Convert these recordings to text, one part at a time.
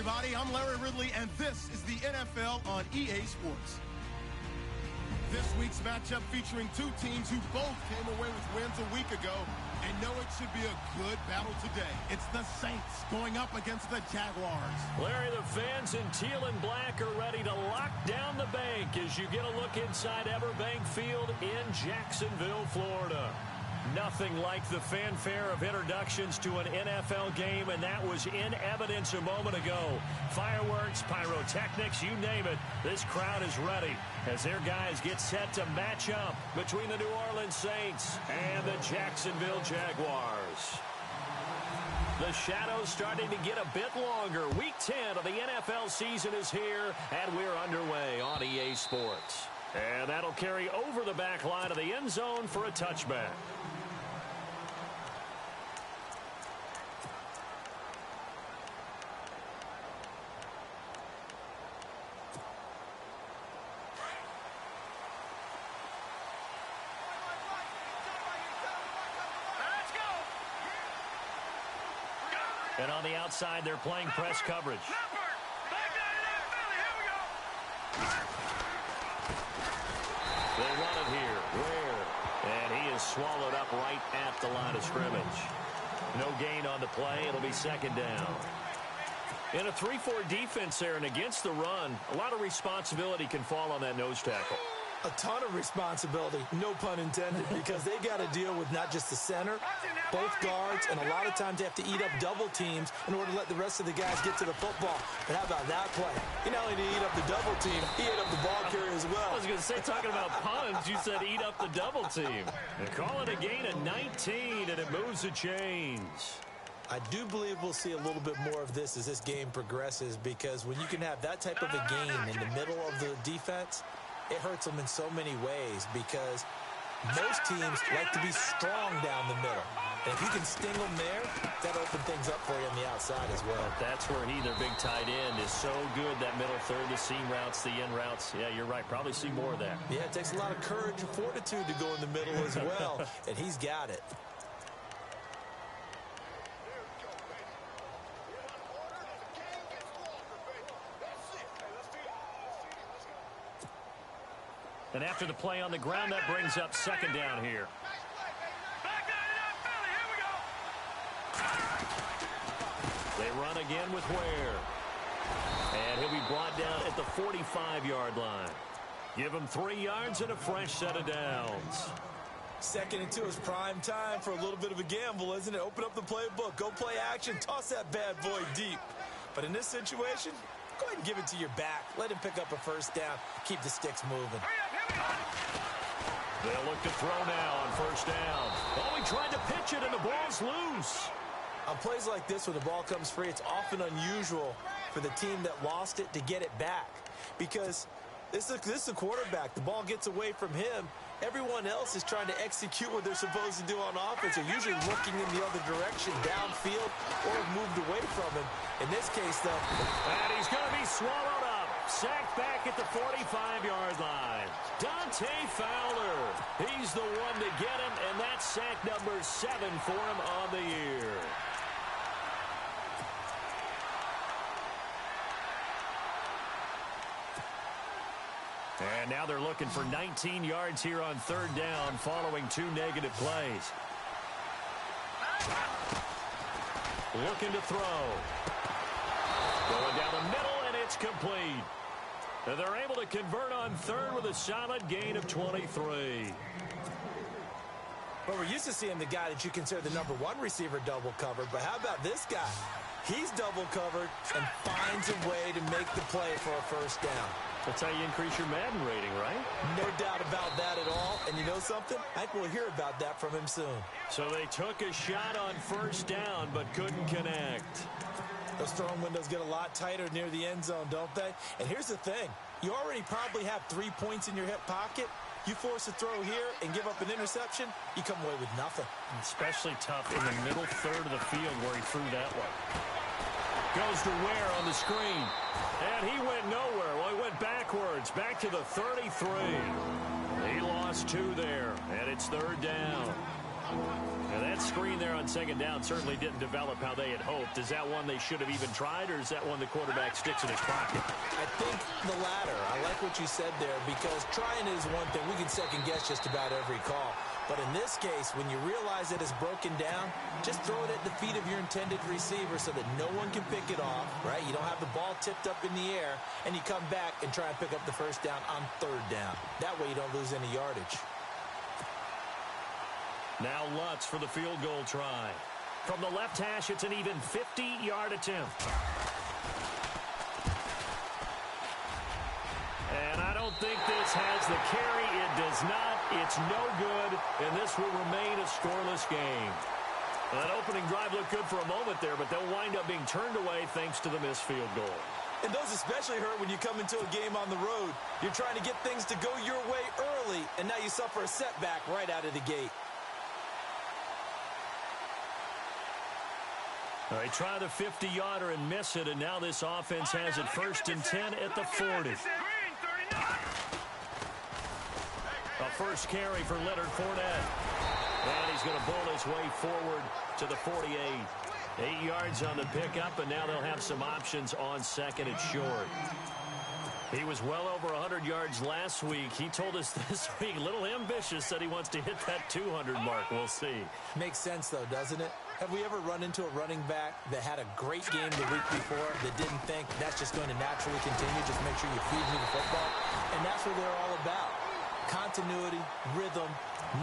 everybody. I'm Larry Ridley, and this is the NFL on EA Sports. This week's matchup featuring two teams who both came away with wins a week ago and know it should be a good battle today. It's the Saints going up against the Jaguars. Larry, the fans in teal and black are ready to lock down the bank as you get a look inside Everbank Field in Jacksonville, Florida. Nothing like the fanfare of introductions to an NFL game, and that was in evidence a moment ago. Fireworks, pyrotechnics, you name it. This crowd is ready as their guys get set to match up between the New Orleans Saints and the Jacksonville Jaguars. The shadow's starting to get a bit longer. Week 10 of the NFL season is here, and we're underway on EA Sports. And that'll carry over the back line of the end zone for a touchback. And on the outside, they're playing press coverage. They run it here. Where? And he is swallowed up right at the line of scrimmage. No gain on the play. It'll be second down. In a 3-4 defense there and against the run, a lot of responsibility can fall on that nose tackle. A ton of responsibility, no pun intended, because they got to deal with not just the center, both guards, and a lot of times they have to eat up double teams in order to let the rest of the guys get to the football. But how about that play? He not only did he eat up the double team, he ate up the ball carrier as well. I was going to say, talking about puns, you said eat up the double team. They call it a gain of 19, and it moves the chains. I do believe we'll see a little bit more of this as this game progresses, because when you can have that type of a gain in the middle of the defense, it hurts them in so many ways, because most teams like to be strong down the middle. And if you can sting them there, that opens things up for you on the outside as well. That's where their big tight end, is so good, that middle third, the seam routes, the in routes. Yeah, you're right. Probably see more of that. Yeah, it takes a lot of courage and fortitude to go in the middle as well, and he's got it. And after the play on the ground, that brings up second down here. They run again with Ware. And he'll be brought down at the 45-yard line. Give him 3 yards and a fresh set of downs. Second and 2 is prime time for a little bit of a gamble, isn't it? Open up the playbook, go play action, toss that bad boy deep. But in this situation, go ahead and give it to your back. Let him pick up a first down. Keep the sticks moving. They'll look to throw now on first down. Oh, he tried to pitch it, and the ball's loose. On plays like this, where the ball comes free, it's often unusual for the team that lost it to get it back. Because this is a quarterback. The ball gets away from him. Everyone else is trying to execute what they're supposed to do on offense. They're usually looking in the other direction, downfield, or moved away from him. In this case, though, and he's going to be swallowed up. Sacked back at the 45-yard line. Dante Fowler. He's the one to get him, and that's sack number 7 for him on the year. And now they're looking for 19 yards here on third down following 2 negative plays. Looking to throw. Going down the middle, and it's complete. And they're able to convert on third with a solid gain of 23. Well, we're used to seeing the guy that you consider the number 1 receiver double covered, but how about this guy? He's double covered and finds a way to make the play for a first down. That's how you increase your Madden rating, right? No doubt about that at all. And you know something? I think we'll hear about that from him soon. So they took a shot on first down but couldn't connect. Those throwing windows get a lot tighter near the end zone, don't they? And here's the thing. You already probably have 3 points in your hip pocket. You force a throw here and give up an interception, you come away with nothing. Especially tough in the middle third of the field where he threw that one. Goes to Ware on the screen. And he went nowhere. Well, he went backwards, back to the 33. He lost 2 there, and it's third down. And that screen there on second down certainly didn't develop how they had hoped. Is that one they should have even tried, or is that one the quarterback sticks in his pocket? I think the latter. I like what you said there, because trying is one thing. We can second guess just about every call. But in this case, when you realize that it's broken down, just throw it at the feet of your intended receiver so that no one can pick it off, right? You don't have the ball tipped up in the air, and you come back and try and pick up the first down on third down. That way you don't lose any yardage. Now Lutz for the field goal try. From the left hash, it's an even 50-yard attempt. And I don't think this has the carry. It does not. It's no good, and this will remain a scoreless game. Well, that opening drive looked good for a moment there, but they'll wind up being turned away thanks to the missed field goal. And those especially hurt when you come into a game on the road. You're trying to get things to go your way early, and now you suffer a setback right out of the gate. They try the 50-yarder and miss it, and now this offense has it 1st and 10 at the 40. A first carry for Leonard Fournette. And he's going to bowl his way forward to the 48. 8 yards on the pickup, and now they'll have some options on second and short. He was well over 100 yards last week. He told us this week, a little ambitious, that he wants to hit that 200 mark. We'll see. Makes sense, though, doesn't it? Have we ever run into a running back that had a great game the week before that didn't think that's just going to naturally continue? Just make sure you feed me the football. And that's what they're all about. Continuity, rhythm,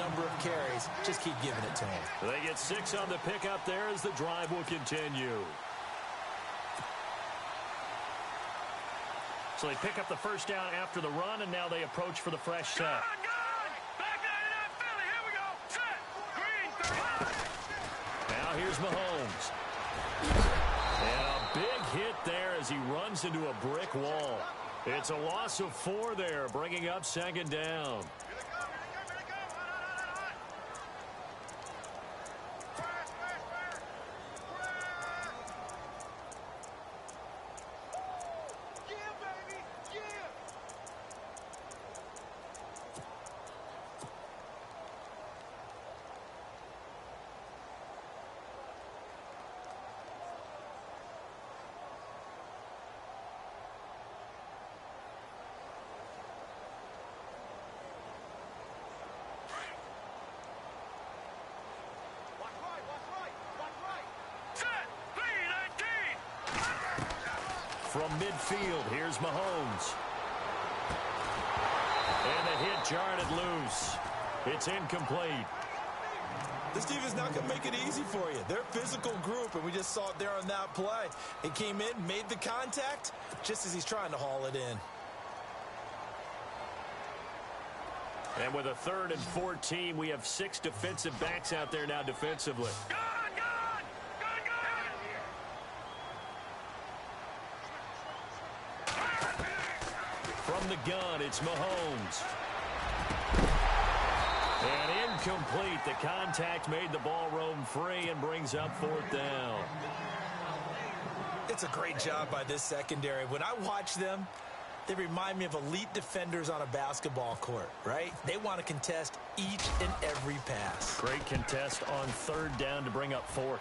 number of carries. Just keep giving it to them. They get 6 on the pickup there as the drive will continue. So they pick up the first down after the run, and now they approach for the fresh set. Now here's Mahomes. And a big hit there as he runs into a brick wall. It's a loss of 4 there, bringing up second down. From midfield, here's Mahomes. And the hit jarred it loose. It's incomplete. This defense not going to make it easy for you. They're a physical group, and we just saw it there on that play. It came in, made the contact, just as he's trying to haul it in. And with a 3rd and 14, we have 6 defensive backs out there now defensively. From the gun, it's Mahomes. And incomplete. The contact made the ball roam free and brings up 4th down. It's a great job by this secondary. When I watch them, they remind me of elite defenders on a basketball court, right? They want to contest each and every pass. Great contest on 3rd down to bring up 4th.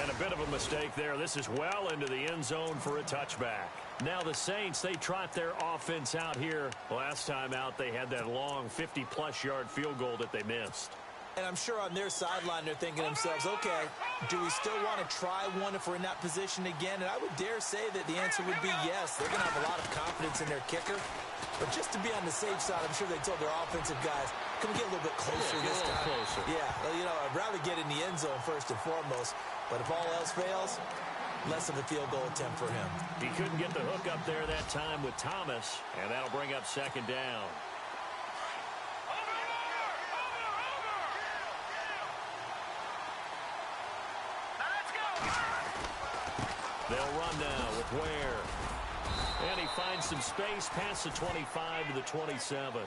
And a bit of a mistake there. This is well into the end zone for a touchback. Now the Saints, they trot their offense out here. Last time out, they had that long 50-plus yard field goal that they missed. And I'm sure on their sideline, they're thinking to themselves, okay, do we still want to try one if we're in that position again? And I would dare say that the answer would be yes. They're going to have a lot of confidence in their kicker. But just to be on the safe side, I'm sure they told their offensive guys, can we get a little bit closer this time? Closer. Yeah, well, you know, I'd rather get in the end zone first and foremost. But if all else fails, less of a field goal attempt for him. He couldn't get the hook up there that time with Thomas, and that'll bring up second down. They'll run now with Ware. And he finds some space past the 25 to the 27.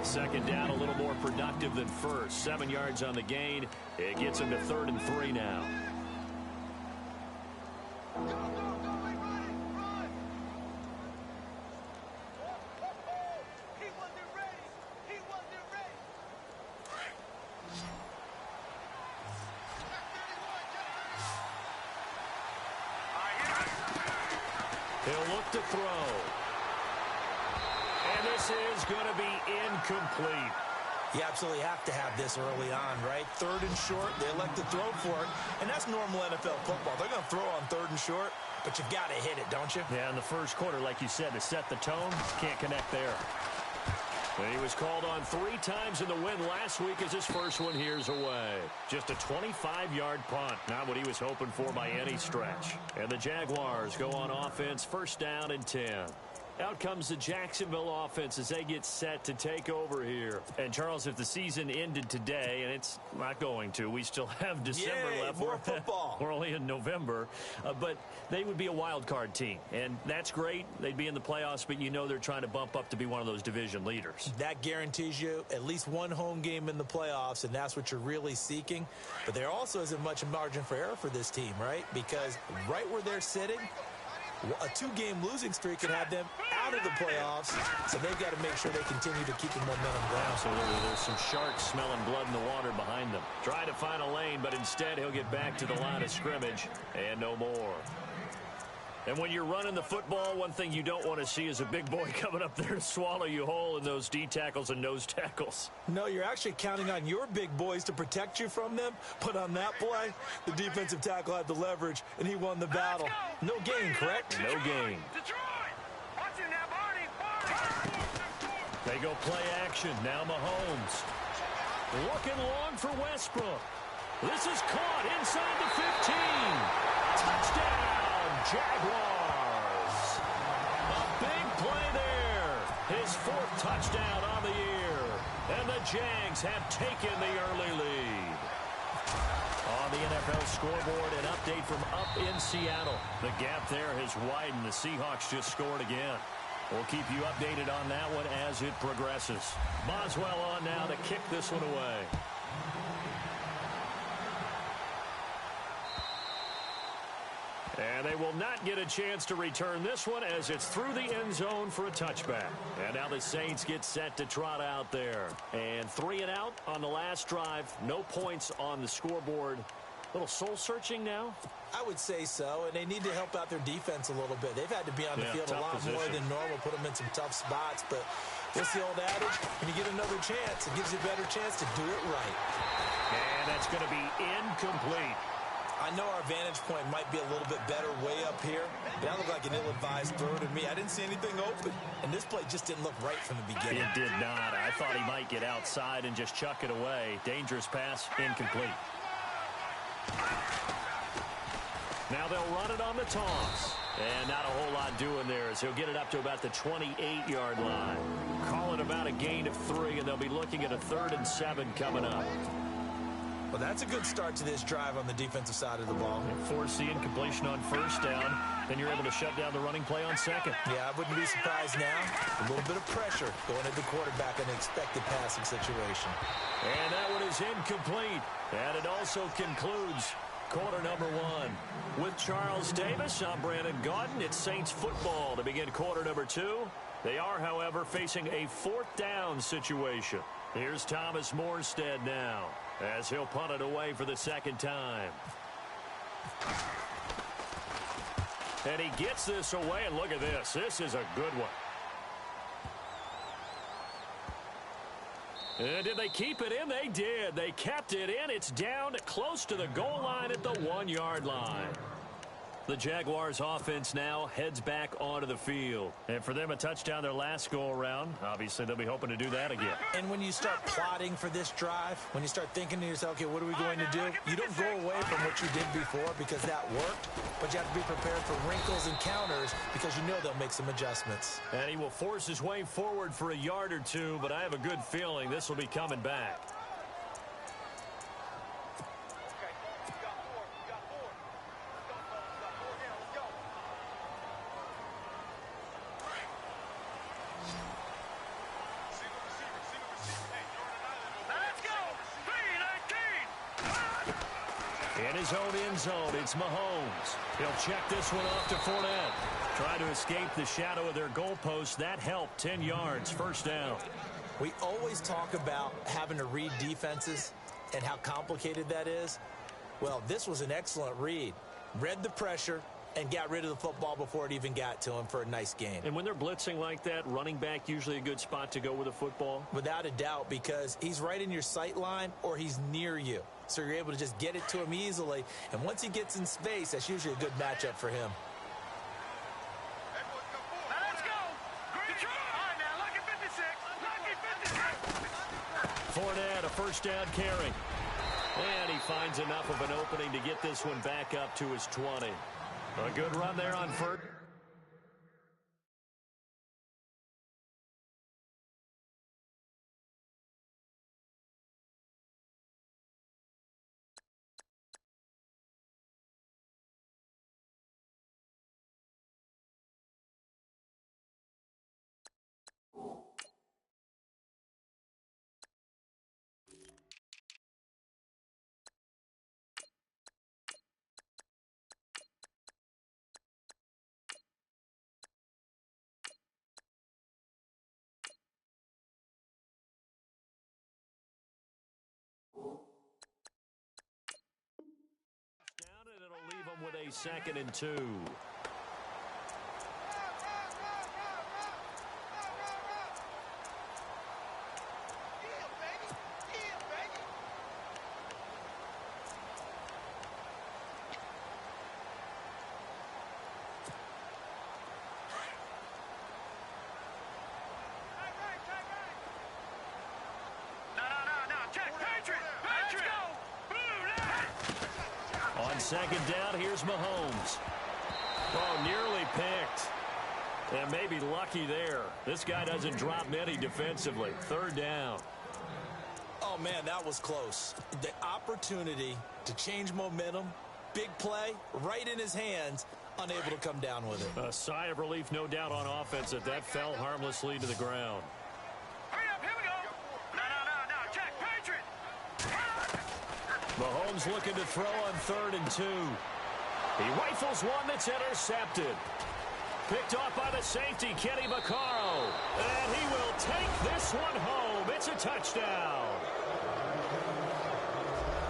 Second down a little more productive than first. 7 yards on the gain. It gets him to 3rd and 3 now. to throw. And this is going to be incomplete. You absolutely have to have this early on, right? 3rd and short, they elect to throw for it, and that's normal NFL football. They're going to throw on 3rd and short, but you've got to hit it, don't you? Yeah, in the first quarter, like you said, to set the tone, can't connect there. He was called on 3 times in the win last week as his first one here's away. Just a 25-yard punt, not what he was hoping for by any stretch. And the Jaguars go on offense, 1st down and 10. Out comes the Jacksonville offense as they get set to take over here. And, Charles, if the season ended today, and it's not going to, we still have December left. More football. We're only in November. But they would be a wild card team. And that's great. They'd be in the playoffs, but you know they're trying to bump up to be one of those division leaders. That guarantees you at least one home game in the playoffs, and that's what you're really seeking. But there also isn't much margin for error for this team, right? Because right where they're sitting, a 2-game losing streak could have them out of the playoffs, so they've got to make sure they continue to keep the momentum going. Absolutely. There's some sharks smelling blood in the water behind them. Trying to find a lane, but instead he'll get back to the line of scrimmage and no more. And when you're running the football, one thing you don't want to see is a big boy coming up there to swallow you whole in those D tackles and nose tackles. No, you're actually counting on your big boys to protect you from them. But on that play, the defensive tackle had the leverage, and he won the battle. No gain, correct? No gain. They go play action. Now Mahomes. Looking long for Westbrook. This is caught inside the 15. Touchdown, Jaguars. A big play there. His 4th touchdown on the year. And the Jags have taken the early lead. On the NFL scoreboard, an update from up in Seattle. The gap there has widened. The Seahawks just scored again. We'll keep you updated on that one as it progresses. Boswell on now to kick this one away. And they will not get a chance to return this one as it's through the end zone for a touchback. And now the Saints get set to trot out there. And 3 and out on the last drive. No points on the scoreboard. A little soul-searching now? I would say so, and they need to help out their defense a little bit. They've had to be on the field a lot more than normal, put them in some tough spots. But what's the old adage? When you get another chance, it gives you a better chance to do it right. And that's going to be incomplete. I know our vantage point might be a little bit better way up here, but that looked like an ill-advised throw to me. I didn't see anything open, and this play just didn't look right from the beginning. It did not. I thought he might get outside and just chuck it away. Dangerous pass, incomplete. Now they'll run it on the toss. And not a whole lot doing there as he'll get it up to about the 28-yard line. Call it about a gain of 3, and they'll be looking at a 3rd and 7 coming up. Well, that's a good start to this drive on the defensive side of the ball. Force the incompletion on 1st down. Then you're able to shut down the running play on 2nd. Yeah, I wouldn't be surprised now. A little bit of pressure going at the quarterback in an expected passing situation. And that one is incomplete. And it also concludes quarter number 1. With Charles Davis, I'm Brandon Gaudin. It's Saints football to begin quarter number 2. They are, however, facing a 4th down situation. Here's Thomas Morstead now as he'll punt it away for the 2nd time. And he gets this away, and look at this. This is a good one. And did they keep it in? They did. They kept it in. It's down close to the goal line at the 1-yard line. The Jaguars offense now heads back onto the field. And for them, a touchdown their last go-around. Obviously, they'll be hoping to do that again. And when you start plotting for this drive, when you start thinking to yourself, okay, what are we going to do? You don't go away from what you did before because that worked, but you have to be prepared for wrinkles and counters because you know they'll make some adjustments. And he will force his way forward for a yard or 2, but I have a good feeling this will be coming back. In his own end zone, it's Mahomes. He'll check this one off to Fournette. Trying to escape the shadow of their goalpost. That helped. 10 yards, 1st down. We always talk about having to read defenses and how complicated that is. Well, this was an excellent read. Read the pressure, and got rid of the football before it even got to him for a nice gain. And when they're blitzing like that, running back usually a good spot to go with the football? Without a doubt, because he's right in your sight line or he's near you. So you're able to just get it to him easily. And once he gets in space, that's usually a good matchup for him. Fournette, a first down carry. And he finds enough of an opening to get this one back up to his 20. A good run there on first. Down, and it'll leave him with a 2nd and 2. On 2nd down, here's Mahomes. Oh, nearly picked. And maybe lucky there. This guy doesn't drop many defensively. 3rd down. Oh, man, that was close. The opportunity to change momentum, big play, right in his hands, unable to come down with it. A sigh of relief, no doubt, on offense that fell harmlessly to the ground. Mahomes looking to throw on 3rd and 2. He rifles one that's intercepted. Picked off by the safety, Kenny Vaccaro. And he will take this one home. It's a touchdown.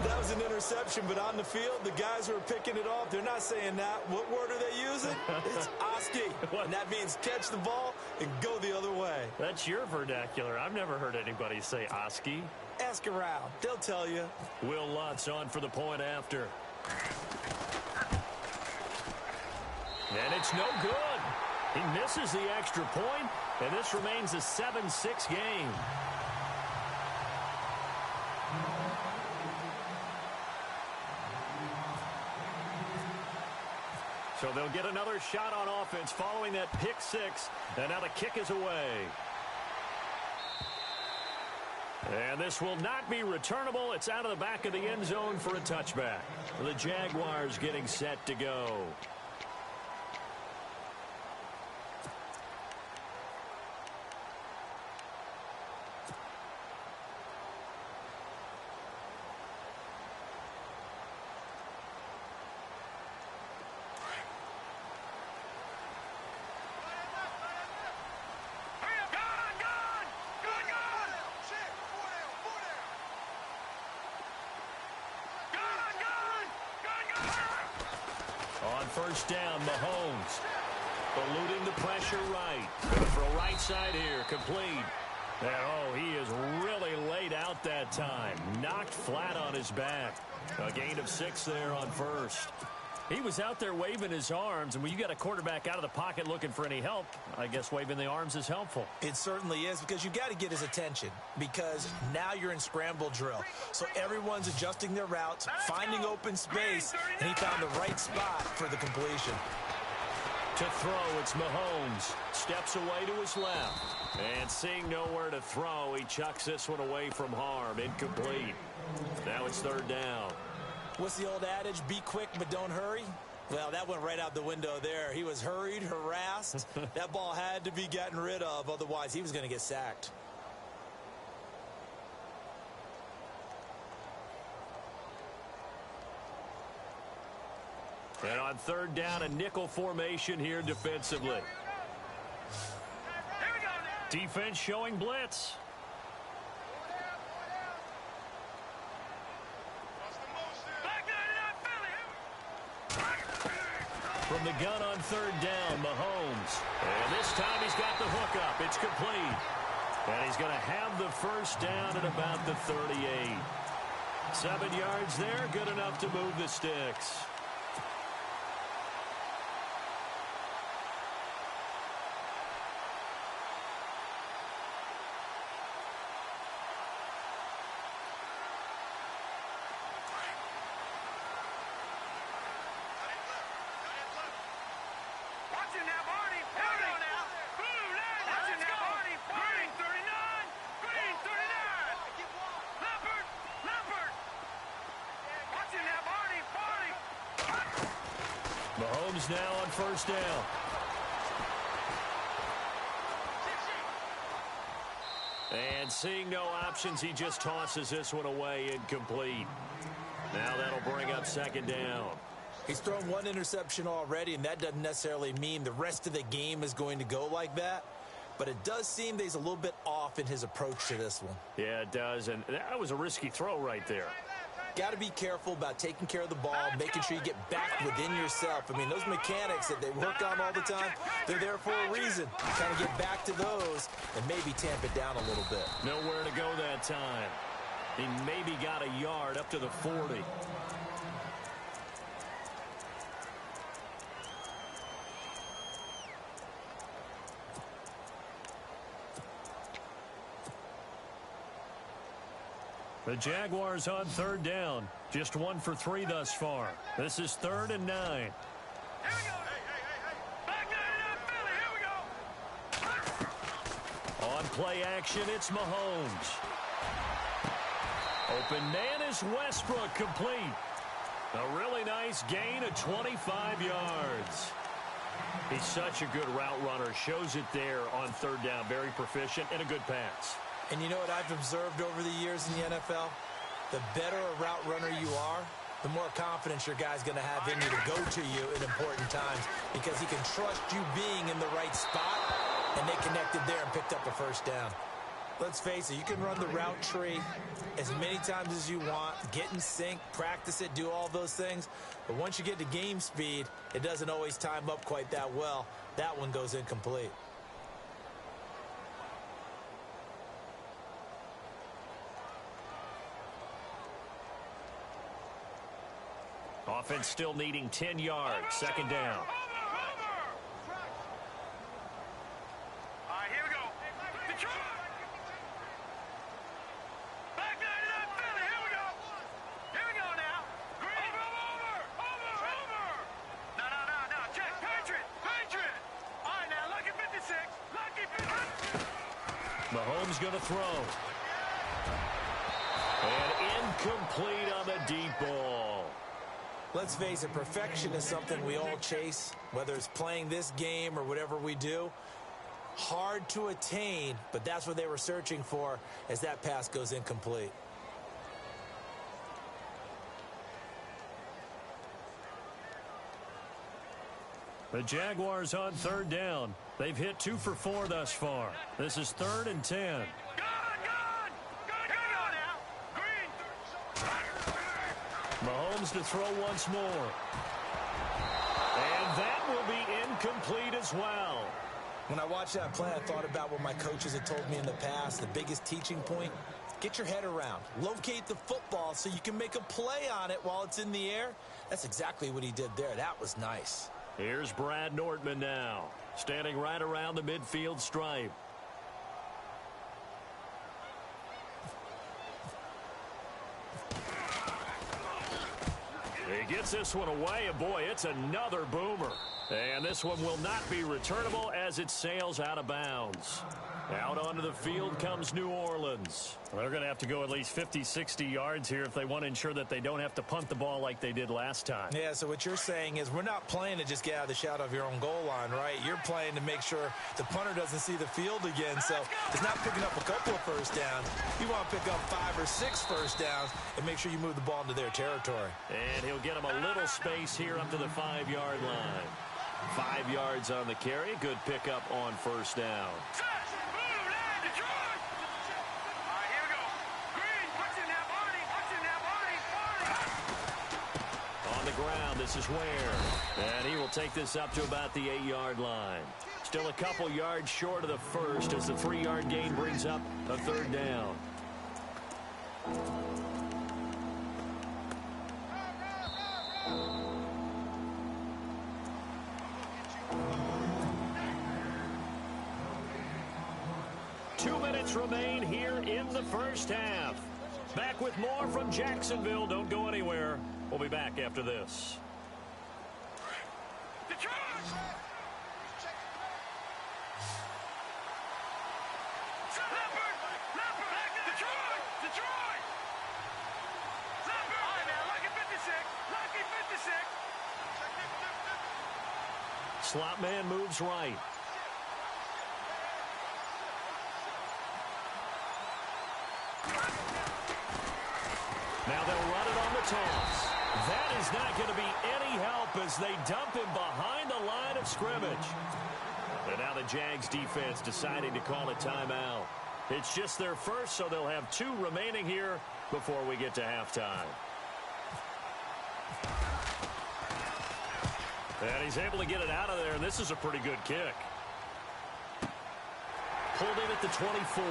That was an interception, but on the field, the guys who are picking it off, they're not saying that. What word are they using? It's Oski. And that means catch the ball and go the other way. That's your vernacular. I've never heard anybody say Oski. Ask around. They'll tell you. Will Lutz on for the point after. And it's no good. He misses the extra point, and this remains a 7-6 game. So they'll get another shot on offense following that pick 6, and now the kick is away. And this will not be returnable. It's out of the back of the end zone for a touchback. The Jaguars getting set to go. On 1st down, Mahomes eluding the pressure right. Going to throw right side here, complete. And oh, he is really laid out that time. Knocked flat on his back. A gain of 6 there on 1st. He was out there waving his arms, and when you got a quarterback out of the pocket looking for any help, I guess waving the arms is helpful. It certainly is, because you got to get his attention, because now you're in scramble drill. So everyone's adjusting their routes, finding open space, and he found the right spot for the completion. To throw, it's Mahomes. Steps away to his left. And seeing nowhere to throw, he chucks this one away from harm. Incomplete. Now it's 3rd down. What's the old adage? Be quick, but don't hurry. Well, that went right out the window there. He was hurried, harassed. That ball had to be gotten rid of. Otherwise, he was going to get sacked. And on 3rd down, a nickel formation here defensively. Defense showing blitz. From the gun on third down, Mahomes. And this time he's got the hook up. It's complete. And he's going to have the first down at about the 38. 7 yards there, good enough to move the sticks. Mahomes now on first down. And seeing no options, he just tosses this one away incomplete. Now that'll bring up second down. He's thrown one interception already, and that doesn't necessarily mean the rest of the game is going to go like that. But it does seem that he's a little bit off in his approach to this one. Yeah, it does, and that was a risky throw right there. Got to be careful about taking care of the ball, making sure you get back within yourself. I mean, those mechanics that they work on all the time, they're there for a reason. Kind of get back to those and maybe tamp it down a little bit. Nowhere to go that time. He maybe got a yard up to the 40. The Jaguars on third down. Just 1 for 3 thus far. This is 3rd and 9. Here we go. Back nine up, Philly. Here we go. On play action, it's Mahomes. Open man is Westbrook, complete. A really nice gain of 25 yards. He's such a good route runner. Shows it there on third down. Very proficient and a good pass. And you know what I've observed over the years in the NFL? The better a route runner you are, the more confidence your guy's going to have in you to go to you in important times because he can trust you being in the right spot, and they connected there and picked up a first down. Let's face it, you can run the route tree as many times as you want, get in sync, practice it, do all those things. But once you get to game speed, it doesn't always time up quite that well. That one goes incomplete. Offense still needing 10 yards. Second down. All right, here we go. Detroit. Back nine up, Philly. Here we go. Here we go now. Green. Over. No. Check. Patriot. All right, now, lucky 56. Lucky 56. Mahomes going to throw. And incomplete on the deep ball. Let's face it, perfection is something we all chase, whether it's playing this game or whatever we do. Hard to attain, but that's what they were searching for as that pass goes incomplete. The Jaguars on third down. They've hit 2 for 4 thus far. This is 3rd and 10. Good. Here we go now. Green. Mahomes to throw once more. And that will be incomplete as well. When I watched that play, I thought about what my coaches had told me in the past. The biggest teaching point, get your head around. Locate the football so you can make a play on it while it's in the air. That's exactly what he did there. That was nice. Here's Brad Nortman now, standing right around the midfield stripe. He gets this one away, and boy, it's another boomer. And this one will not be returnable as it sails out of bounds. Out onto the field comes New Orleans. They're going to have to go at least 50, 60 yards here if they want to ensure that they don't have to punt the ball like they did last time. Yeah, so what you're saying is we're not playing to just get out of the shadow of your own goal line, right? You're playing to make sure the punter doesn't see the field again. So it's not picking up a couple of first downs. You want to pick up 5 or 6 first downs and make sure you move the ball into their territory. And he'll get him a little space here up to the 5-yard line. 5 yards on the carry. Good pickup on first down. On the ground. down. This is Ware. And he will take this up to about the 8-yard line. Still a couple yards short of the first as the 3-yard gain brings up a third down. Remain here in the first half. Back with more from Jacksonville. Don't go anywhere. We'll be back after this. Slot man moves right. Now they'll run it on the toss. That is not going to be any help as they dump him behind the line of scrimmage. And now the Jags defense deciding to call a timeout. It's just their first, so they'll have 2 remaining here before we get to halftime. And he's able to get it out of there, and this is a pretty good kick. Pulled in at the 24.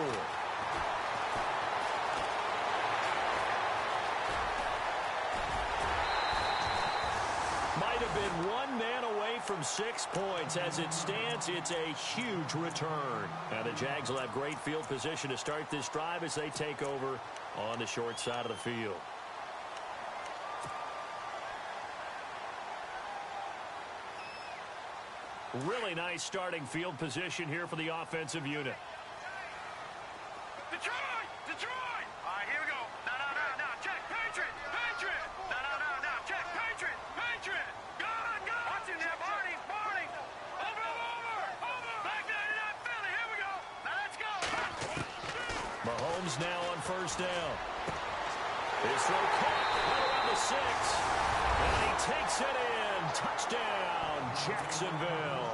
Might have been 1 man away from 6 points. As it stands, it's a huge return. Now the Jags will have great field position to start this drive as they take over on the short side of the field. Really nice starting field position here for the offensive unit. Detroit! Detroit! All right, here we go. No. Check. Patriot! No. Check. Patriot! Go! Watch him there, Barney! Over! Back there, not Philly. Here we go. Now let's go. Mahomes now on first down. His throw caught right around the 6. And he takes it in. Touchdown, Jacksonville.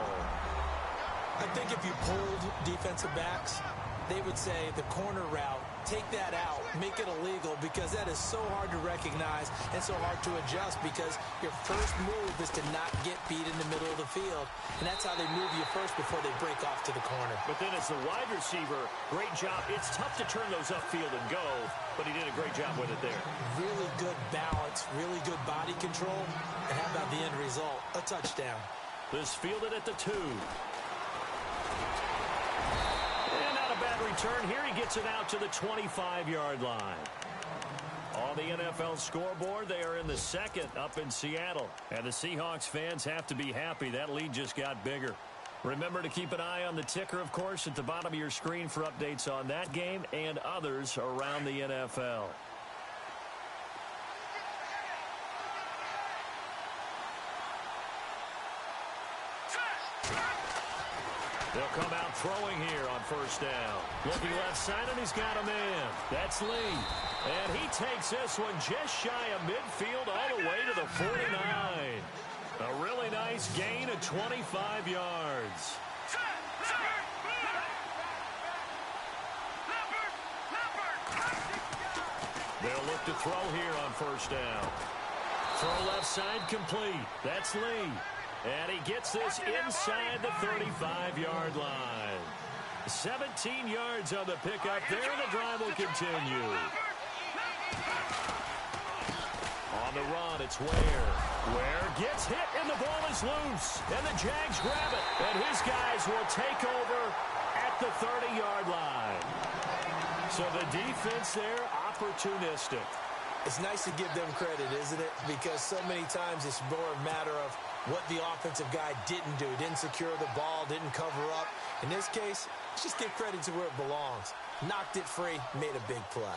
I think if you pulled defensive backs, they would say the corner route, take that out, make it illegal, because that is so hard to recognize and so hard to adjust, because your first move is to not get beat in the middle of the field. And that's how they move you first before they break off to the corner. But then as the wide receiver, great job. It's tough to turn those upfield and go, but he did a great job with it there. Really good balance, really good body control. And how about the end result? A touchdown. This fielded at the 2. And not a bad return here. He gets it out to the 25-yard line. On the NFL scoreboard, they are in the second up in Seattle. And the Seahawks fans have to be happy. That lead just got bigger. Remember to keep an eye on the ticker, of course, at the bottom of your screen for updates on that game and others around the NFL. They'll come out throwing here on first down. Looking left side, and he's got a man. That's Lee. And he takes this one just shy of midfield all the way to the 49. A really nice gain of 25 yards. They'll look to throw here on first down. Throw left side complete. That's Lee. And he gets this inside the 35-yard line. 17 yards on the pickup there, and the drive will continue. On the run, it's Ware. Ware gets hit, and the ball is loose. And the Jags grab it. And his guys will take over at the 30-yard line. So the defense there, opportunistic. It's nice to give them credit, isn't it? Because so many times it's more a matter of what the offensive guy didn't do. Didn't secure the ball, didn't cover up. In this case, let's just give credit to where it belongs. Knocked it free, made a big play.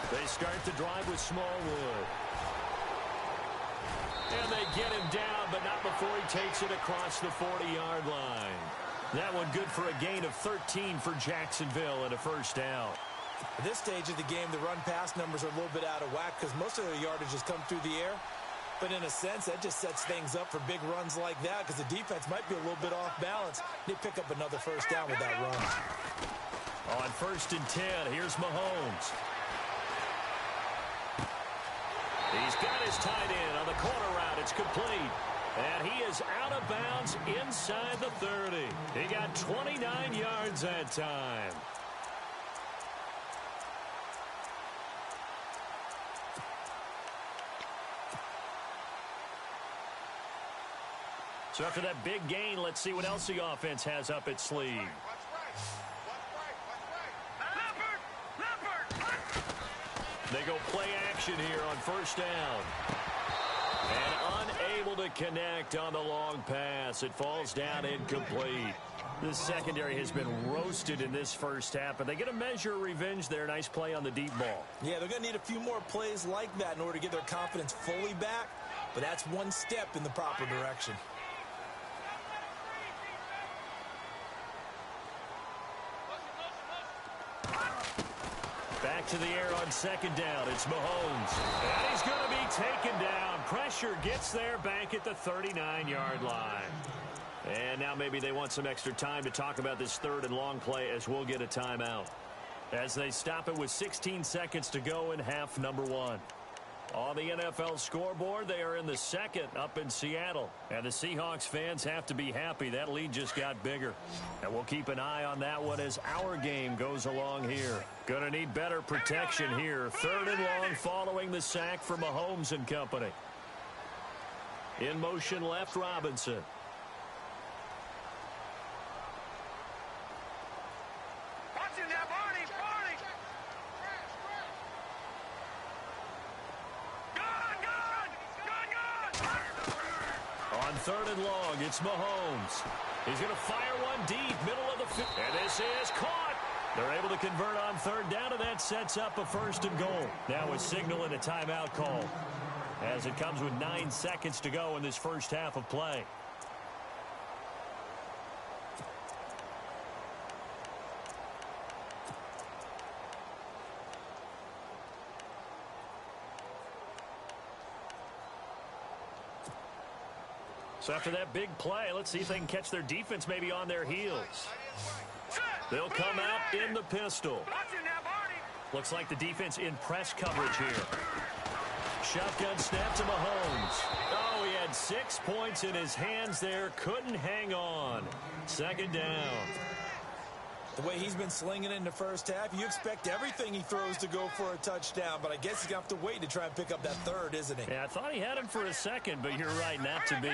They start the drive with Smallwood. And they get him down, but not before he takes it across the 40-yard line. That one good for a gain of 13 for Jacksonville and a first down. At this stage of the game, the run-pass numbers are a little bit out of whack because most of their yardage has come through the air. But in a sense, that just sets things up for big runs like that because the defense might be a little bit off balance. They pick up another first down with that run. On 1st and 10, here's Mahomes. He's got his tight end on the corner route. It's complete. And he is out of bounds inside the 30. He got 29 yards that time. So after that big gain, let's see what else the offense has up its sleeve. They go play action here on first down. And unable to connect on the long pass. It falls down incomplete. The secondary has been roasted in this first half, but they get a measure of revenge there. Nice play on the deep ball. Yeah, they're going to need a few more plays like that in order to get their confidence fully back, but that's one step in the proper direction. Back to the air on second down. It's Mahomes. And he's going to be taken down. Pressure gets there back at the 39-yard line. And now maybe they want some extra time to talk about this third and long play as we'll get a timeout. As they stop it with 16 seconds to go in half number one. On the NFL scoreboard, they are in the second up in Seattle. And the Seahawks fans have to be happy. That lead just got bigger. And we'll keep an eye on that one as our game goes along here. Going to need better protection here. Third and long following the sack from Mahomes and company. In motion left, Robinson. On third and long, it's Mahomes. He's going to fire one deep, middle of the field. And this is caught. They're able to convert on third down, and that sets up a first and goal. Now a signal and a timeout call as it comes with 9 seconds to go in this first half of play. So after that big play, let's see if they can catch their defense maybe on their heels. They'll come out in the pistol. Looks like the defense in press coverage here. Shotgun snap to Mahomes. Oh, he had 6 points in his hands there. Couldn't hang on. Second down. The way he's been slinging it in the first half, you expect everything he throws to go for a touchdown, but I guess he's going to have to wait to try and pick up that third, isn't he? Yeah, I thought he had him for a second, but you're right, not to be.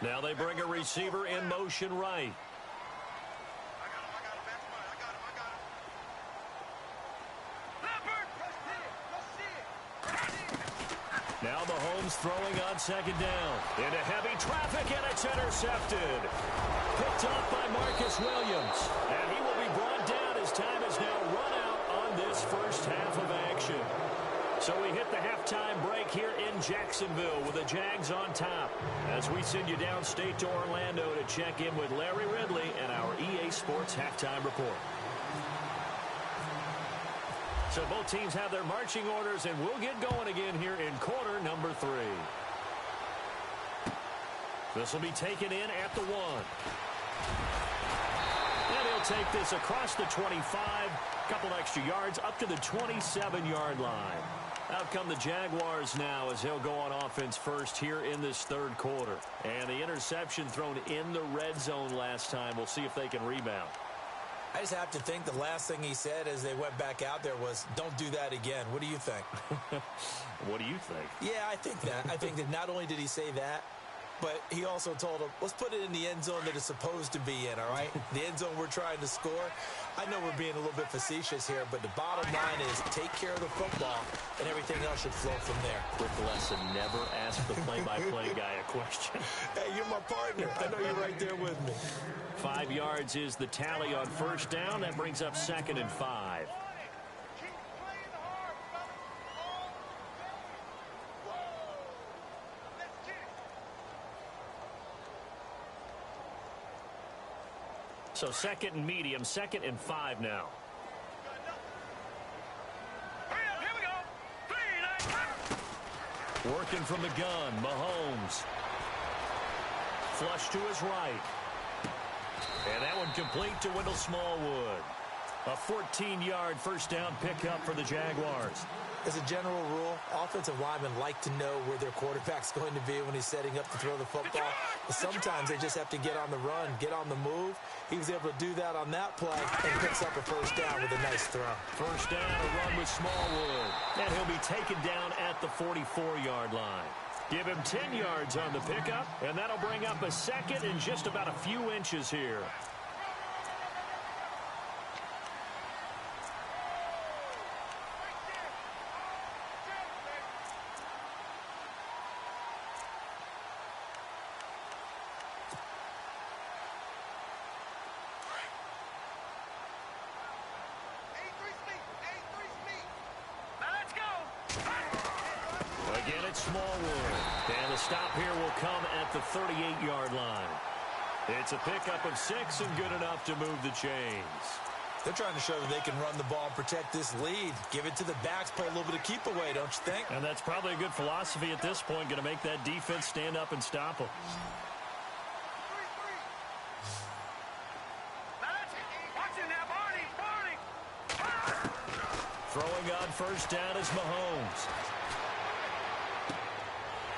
Now they bring a receiver in motion right. Now Mahomes throwing on second down. Into heavy traffic, and it's intercepted. Picked up by Marcus Williams. And he will be brought down as time has now run out on this first half of action. So we hit the halftime break here in Jacksonville with the Jags on top. As we send you downstate to Orlando to check in with Larry Ridley and our EA Sports Halftime Report. So both teams have their marching orders, and we'll get going again here in quarter number 3. This will be taken in at the 1. And he'll take this across the 25, couple extra yards up to the 27-yard line. Out come the Jaguars now as he'll go on offense first here in this third quarter. And the interception thrown in the red zone last time. We'll see if they can rebound. I just have to think the last thing he said as they went back out there was, don't do that again. What do you think? What do you think? Yeah, I think that. I think that not only did he say that, but he also told him, let's put it in the end zone that it's supposed to be in, all right? The end zone we're trying to score. I know we're being a little bit facetious here, but the bottom line is take care of the football, and everything else should flow from there. Quick lesson, never ask the play-by-play guy a question. Hey, you're my partner. I know you're right there with me. 5 yards is the tally on first down. That brings up 2nd and 5. So 2nd and medium, 2nd and 5 now. Working from the gun, Mahomes. Flush to his right. And that one complete to Wendell Smallwood. A 14-yard first down pickup for the Jaguars. As a general rule, offensive linemen like to know where their quarterback's going to be when he's setting up to throw the football. But sometimes they just have to get on the run, get on the move. He was able to do that on that play and picks up a first down with a nice throw. First down, a run with Smallwood. And he'll be taken down at the 44-yard line. Give him 10 yards on the pickup, and that'll bring up a second and just about a few inches here. Again, it's Smallwood. And the stop here will come at the 38-yard line. It's a pickup of 6 and good enough to move the chains. They're trying to show that they can run the ball and protect this lead. Give it to the backs, play a little bit of keep away, don't you think? And that's probably a good philosophy at this point, going to make that defense stand up and stop them. Throwing on first down is Mahomes.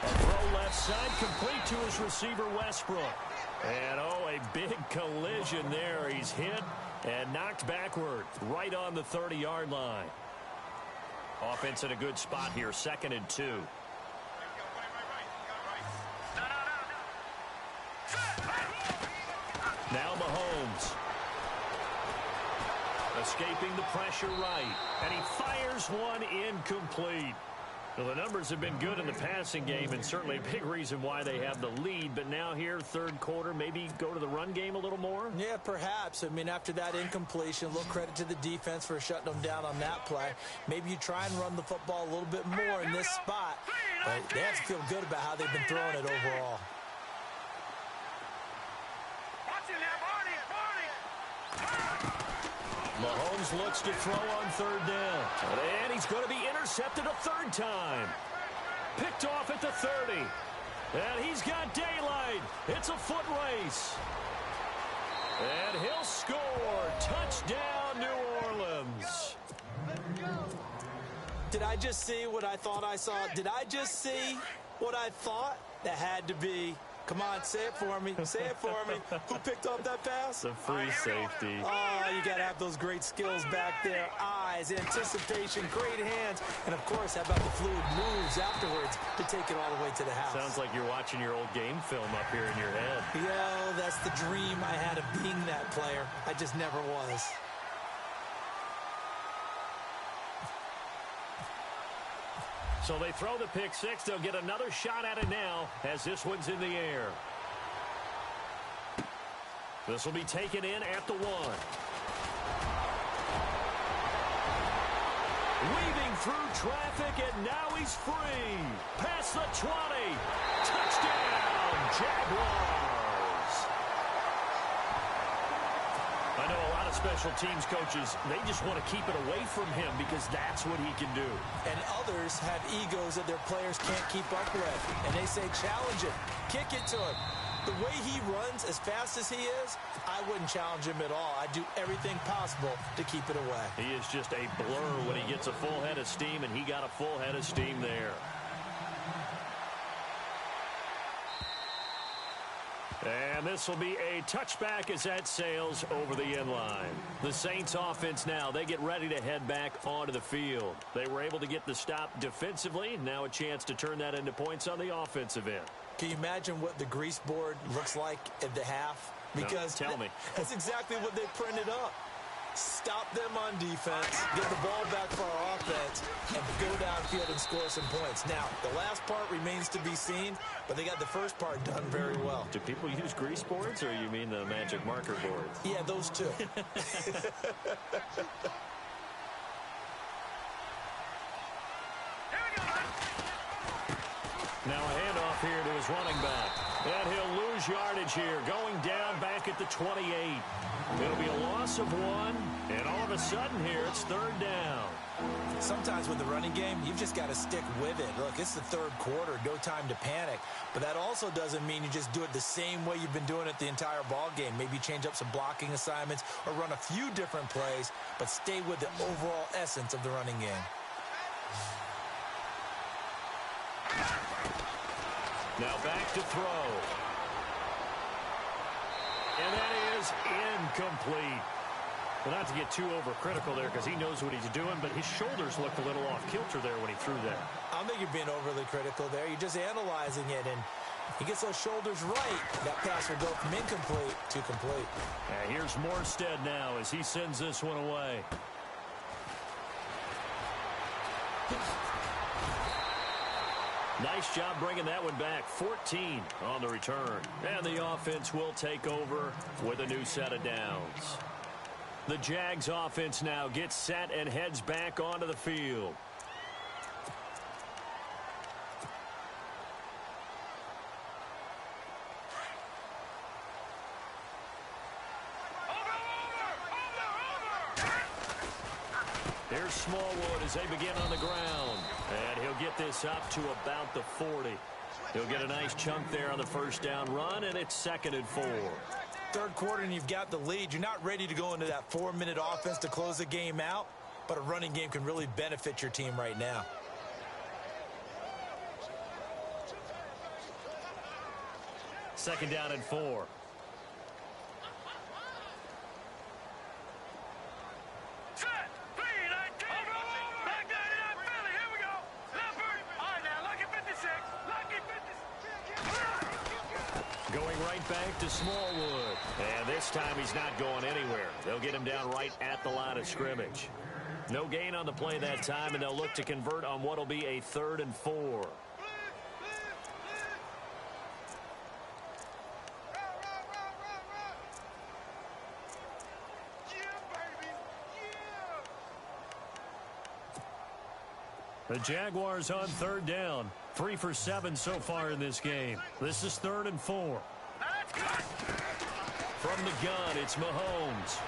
A throw left side, complete to his receiver, Westbrook. And, oh, a big collision there. He's hit and knocked backward right on the 30-yard line. Offense in a good spot here, 2nd and 2. Now Mahomes. Escaping the pressure right. And he fires one incomplete. Well, the numbers have been good in the passing game, and certainly a big reason why they have the lead. But now here, third quarter, maybe go to the run game a little more? Yeah, perhaps. I mean, after that incompletion, a little credit to the defense for shutting them down on that play. Maybe you try and run the football a little bit more in this spot. But they have to feel good about how they've been throwing it overall. Mahomes looks to throw on third down. And he's going to be intercepted a third time. Picked off at the 30. And he's got daylight. It's a foot race. And he'll score. Touchdown, New Orleans. Did I just see what I thought I saw? Did I just see what I thought? That had to be. Come on, say it for me. Say it for me. Who picked up that pass? The free safety. Oh, you got to have those great skills back there. Eyes, anticipation, great hands. And, of course, how about the fluid moves afterwards to take it all the way to the house? Sounds like you're watching your old game film up here in your head. Yo, that's the dream I had of being that player. I just never was. So they throw the pick six. They'll get another shot at it now as this one's in the air. This will be taken in at the 1. Weaving through traffic, and now he's free. Past the 20. Touchdown, Jaguars. I know a lot of special teams coaches, they just want to keep it away from him because that's what he can do. And others have egos that their players can't keep up with. And they say, challenge him. Kick it to him. The way he runs, as fast as he is, I wouldn't challenge him at all. I'd do everything possible to keep it away. He is just a blur when he gets a full head of steam, and he got a full head of steam there. And this will be a touchback as that sails over the end line. The Saints offense now, they get ready to head back onto the field. They were able to get the stop defensively. Now a chance to turn that into points on the offensive end. Can you imagine what the grease board looks like at the half? Because no, tell me. That's exactly what they printed up. Stop them on defense, get the ball back for our offense, and go downfield and score some points. Now, the last part remains to be seen, but they got the first part done very well. Do people use grease boards, or you mean the magic marker boards? Yeah, those two. Now a handoff here to his running back. And he'll lose yardage here, going down back at the 28. It'll be a loss of 1, and all of a sudden here it's third down. Sometimes with the running game, you've just got to stick with it. Look, it's the third quarter, no time to panic. But that also doesn't mean you just do it the same way you've been doing it the entire ball game. Maybe change up some blocking assignments or run a few different plays, but stay with the overall essence of the running game. Now back to throw. And that is incomplete. Well, not to get too overcritical there because he knows what he's doing, but his shoulders looked a little off kilter there when he threw that. I don't think you're being overly critical there. You're just analyzing it, and if he gets those shoulders right, that pass will go from incomplete to complete. And here's Morstead now as he sends this one away. Nice job bringing that one back. 14 on the return. And the offense will take over with a new set of downs. The Jags offense now gets set and heads back onto the field. Here's Smallwood as they begin on the ground. And he'll get this up to about the 40. He'll get a nice chunk there on the first down run, and it's 2nd and 4. Third quarter and you've got the lead. You're not ready to go into that 4-minute offense to close the game out, but a running game can really benefit your team right now. Second down and 4. Going right back to Smallwood. And this time he's not going anywhere. They'll get him down right at the line of scrimmage. No gain on the play that time, and they'll look to convert on what will be a 3rd and 4. The Jaguars on 3rd down. 3 for 7 so far in this game. This is 3rd and 4. From the gun, it's Mahomes.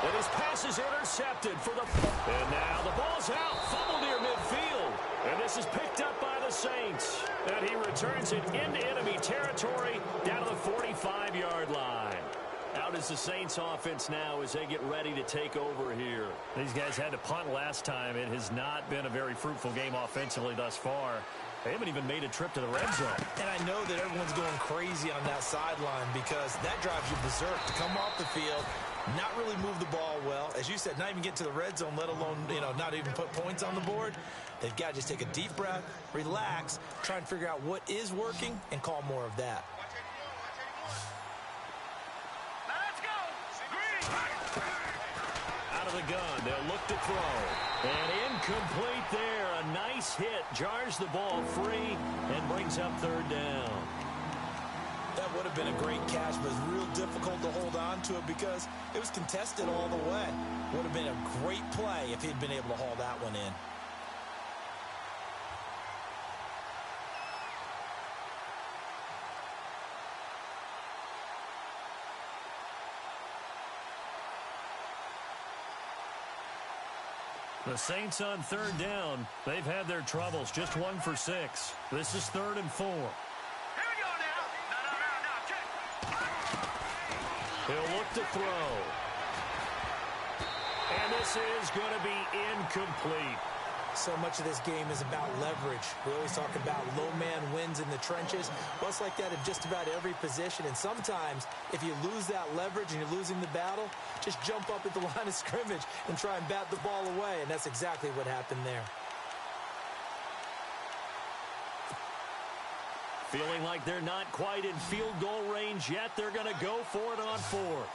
And his pass is intercepted for the... And now the ball's out. Fumble near midfield. And this is picked up by the Saints. And he returns it into enemy territory down to the 45-yard line. Out is the Saints offense now as they get ready to take over here. These guys had to punt last time. It has not been a very fruitful game offensively thus far. They haven't even made a trip to the red zone. And I know that everyone's going crazy on that sideline because that drives you berserk to come off the field, not really move the ball well. As you said, not even get to the red zone, let alone, not even put points on the board. They've got to just take a deep breath, relax, try and figure out what is working and call more of that. Out of the gun, they'll look to throw. And incomplete there. A nice hit. Jars the ball free and brings up 3rd down. That would have been a great catch, but it's real difficult to hold on to it because it was contested all the way. Would have been a great play if he'd been able to haul that one in. The Saints on 3rd down. They've had their troubles. Just 1 for 6. This is 3rd and 4. Here we go now. No, check. He'll look to throw. And this is going to be incomplete. So much of this game is about leverage. We always talk about low man wins in the trenches. Well, it's like that in just about every position. And sometimes, if you lose that leverage and you're losing the battle, just jump up at the line of scrimmage and try and bat the ball away. And that's exactly what happened there. Feeling like they're not quite in field goal range yet. They're going to go for it on 4th.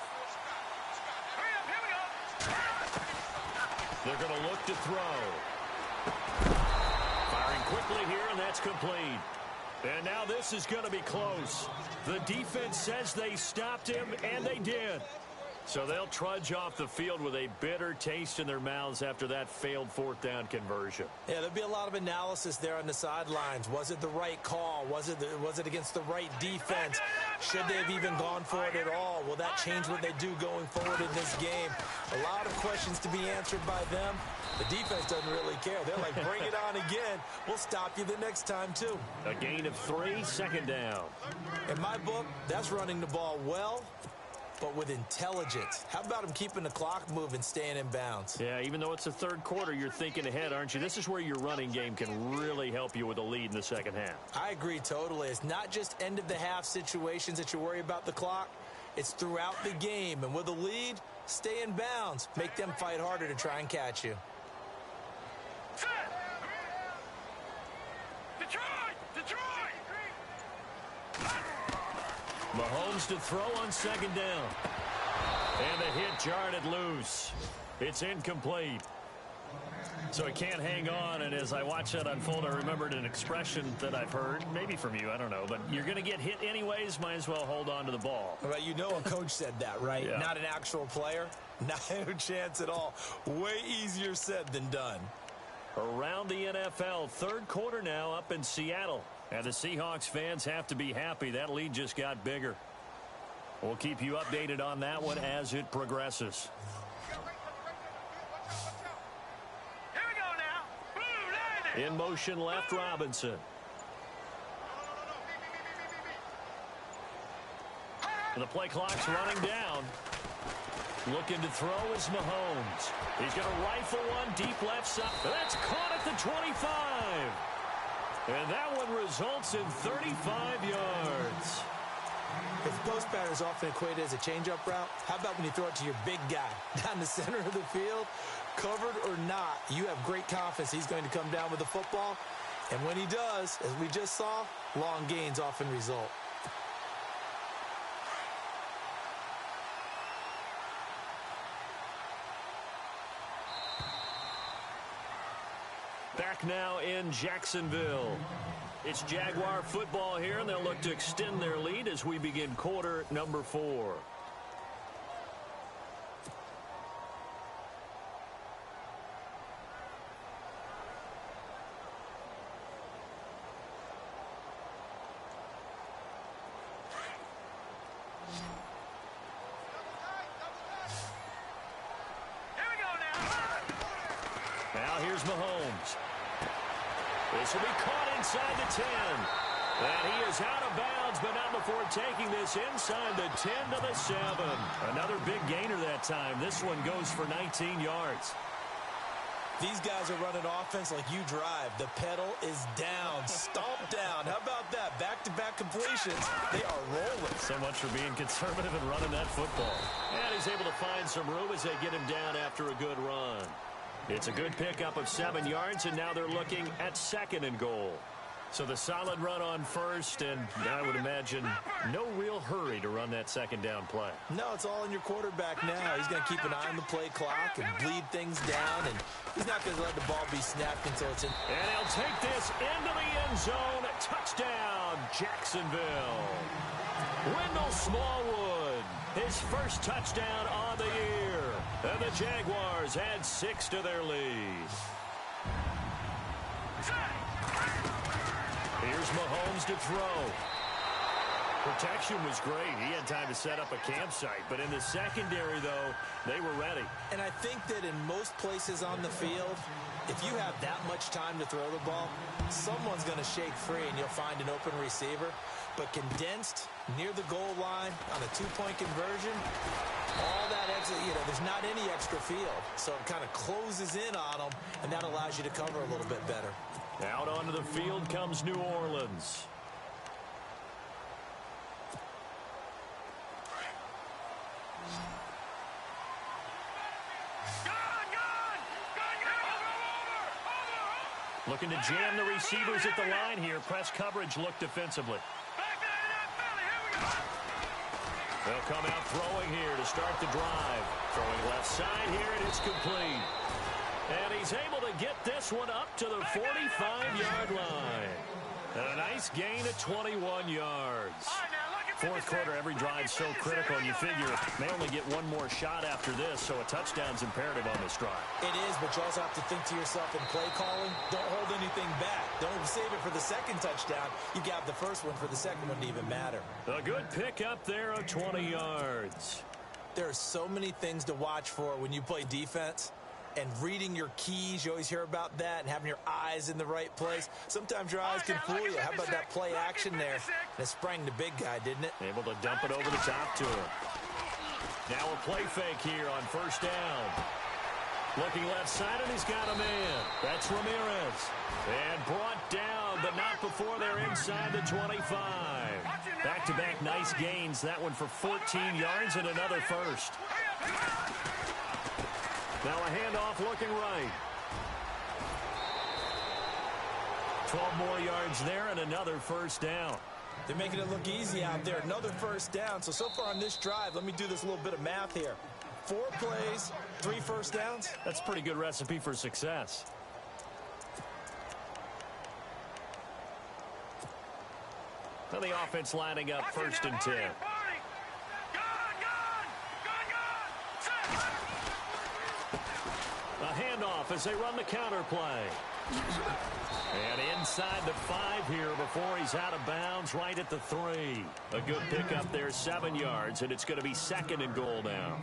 They're going to look to throw. Firing quickly here, and that's complete. And now this is going to be close. The defense says they stopped him, and they did. So they'll trudge off the field with a bitter taste in their mouths after that failed 4th down conversion. Yeah, there'll be a lot of analysis there on the sidelines. Was it the right call? Was it against the right defense? Should they have even gone for it at all? Will that change what they do going forward in this game? A lot of questions to be answered by them. The defense doesn't really care. They're like, bring it on again. We'll stop you the next time, too. A gain of 3, second down. In my book, that's running the ball well, but with intelligence. How about him keeping the clock moving, staying in bounds? Yeah, even though it's the third quarter, you're thinking ahead, aren't you? This is where your running game can really help you with a lead in the second half. I agree totally. It's not just end-of-the-half situations that you worry about the clock. It's throughout the game. And with a lead, stay in bounds. Make them fight harder to try and catch you. Mahomes to throw on second down. And the hit jarred it loose. It's incomplete. So he can't hang on, and as I watch that unfold, I remembered an expression that I've heard, maybe from you, I don't know, but you're going to get hit anyways, might as well hold on to the ball. Well, you know a coach said that, right? Yeah. Not an actual player? Not a chance at all. Way easier said than done. Around the NFL, third quarter now up in Seattle. And the Seahawks fans have to be happy. That lead just got bigger. We'll keep you updated on that one as it progresses. Here we go now. Blue, in motion left, Robinson. And the play clock's running down. Looking to throw is Mahomes. He's going to rifle one deep left side. That's caught at the 25. And that one results in 35 yards. If the post pattern is often equated as a change-up route, how about when you throw it to your big guy down the center of the field? Covered or not, you have great confidence he's going to come down with the football. And when he does, as we just saw, long gains often result. Back now in Jacksonville. It's Jaguar football here, and they'll look to extend their lead as we begin quarter number 4. Now here's Mahomes. This will be caught inside the 10. And he is out of bounds, but not before taking this inside the 10 to the 7. Another big gainer that time. This one goes for 19 yards. These guys are running offense like you drive. The pedal is down, stomped down. How about that? Back-to-back completions. They are rolling. So much for being conservative and running that football. And he's able to find some room as they get him down after a good run. It's a good pickup of 7 yards, and now they're looking at 2nd and goal. So the solid run on first, and I would imagine no real hurry to run that second down play. No, it's all in your quarterback now. He's going to keep an eye on the play clock and bleed things down, and he's not going to let the ball be snapped until it's in. And he'll take this into the end zone. Touchdown, Jacksonville. Wendell Smallwood, his first touchdown on the year. And the Jaguars add 6 to their lead. Here's Mahomes to throw. Protection was great. He had time to set up a campsite. But in the secondary, though, they were ready. And I think that in most places on the field, if you have that much time to throw the ball, someone's going to shake free and you'll find an open receiver. But condensed near the goal line on a 2-point conversion, all that extra, there's not any extra field. So it kind of closes in on them, and that allows you to cover a little bit better. Out onto the field comes New Orleans. Looking to jam the receivers at the line here. Press coverage look defensively. They'll come out throwing here to start the drive. Throwing left side here, and it's complete. And he's able to get this one up to the 45-yard line. And a nice gain of 21 yards. Fourth quarter, every drive's so critical, and you figure they only get one more shot after this, so a touchdown's imperative on this drive. It is, but you also have to think to yourself in play calling, don't hold anything back. Don't save it for the second touchdown. You got the first one for the second one to even matter. A good pickup there of 20 yards. There are so many things to watch for when you play defense. and reading your keys. You always hear about that, and having your eyes in the right place. Sometimes your eyes can fool you. How about that play action there? That sprang the big guy, didn't it? Able to dump it over the top to him. Now a play fake here on first down. Looking left side, and he's got a man. That's Ramirez. And brought down, but not before they're inside the 25. Back-to-back nice gains. That one for 14 yards and another first. Now a handoff looking right. 12 more yards there and another first down. They're making it look easy out there. Another first down. So far on this drive, let me do this little bit of math here. 4 plays, 3 first downs. That's a pretty good recipe for success. Now the offense lining up first and 10. A handoff as they run the counter play. And inside the 5 here before he's out of bounds, right at the 3. A good pickup there, 7 yards, and it's going to be 2nd and goal now.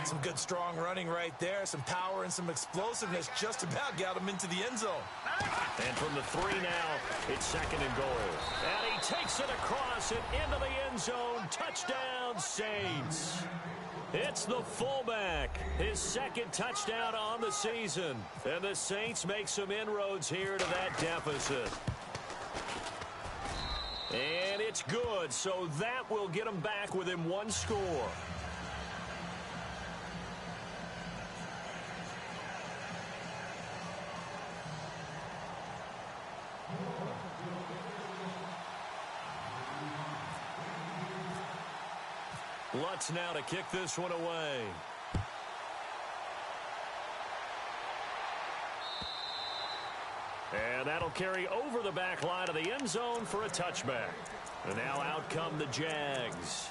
Some good strong running right there. Some power and some explosiveness just about got him into the end zone. And from the 3 now, it's 2nd and goal. And he takes it across and into the end zone. Touchdown, Saints. It's the fullback, his 2nd touchdown on the season. And the Saints make some inroads here to that deficit. And it's good, so that will get them back within 1 score. Lutz now to kick this one away. And that'll carry over the back line of the end zone for a touchback. And now out come the Jags.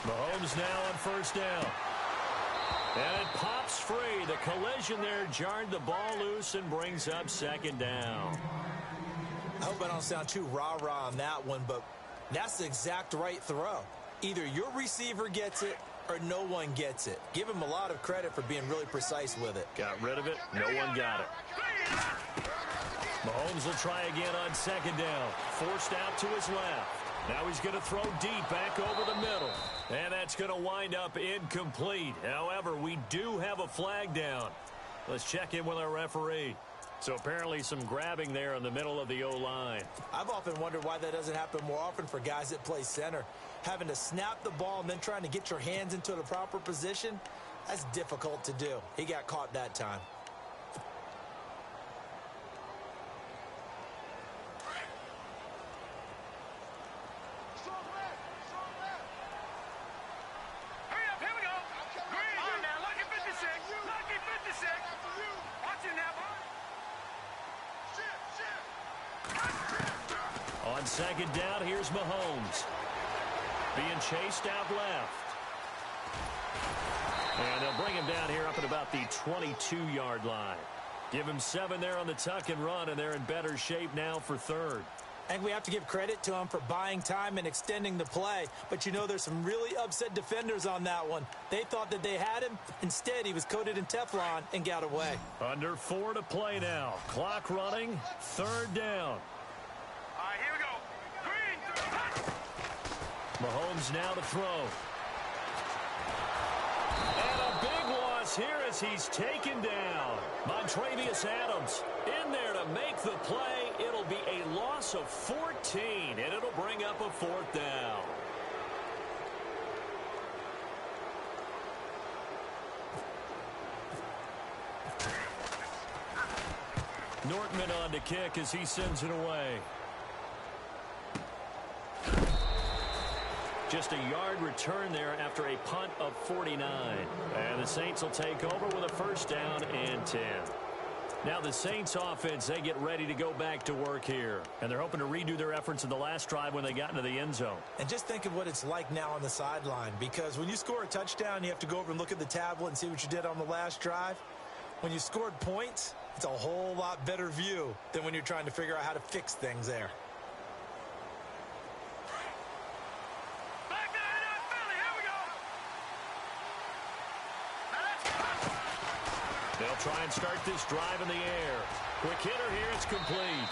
Mahomes now on first down. And it pops free. The collision there jarred the ball loose and brings up 2nd down. I hope I don't sound too rah-rah on that one, but that's the exact right throw. Either your receiver gets it or no one gets it. Give him a lot of credit for being really precise with it. Got rid of it. No one got it. Mahomes will try again on 2nd down. Forced out to his left. Now he's going to throw deep back over the middle. And that's going to wind up incomplete. However, we do have a flag down. Let's check in with our referee. So apparently some grabbing there in the middle of the O-line. I've often wondered why that doesn't happen more often for guys that play center. Having to snap the ball and then trying to get your hands into the proper position, that's difficult to do. He got caught that time. On 2nd down, here's Mahomes. Being chased out left. And they'll bring him down here up at about the 22-yard line. Give him 7 there on the tuck and run, and they're in better shape now for 3rd. I think we have to give credit to him for buying time and extending the play. But you know there's some really upset defenders on that one. They thought that they had him. Instead, he was coated in Teflon and got away. Under 4 to play now. Clock running. 3rd down. All right, here we go. Green. Mahomes now to throw. And a big loss here as he's taken down. Montrevious Adams in there to make the play. It'll be a loss of 14, and it'll bring up a 4th down. Nortman on to kick as he sends it away. Just a yard return there after a punt of 49. And the Saints will take over with a 1st down and 10. Now the Saints offense, they get ready to go back to work here. And they're hoping to redo their efforts in the last drive when they got into the end zone. And just think of what it's like now on the sideline, because when you score a touchdown, you have to go over and look at the tablet and see what you did on the last drive. When you scored points, it's a whole lot better view than when you're trying to figure out how to fix things there. They'll try and start this drive in the air. Quick hitter here, it's complete.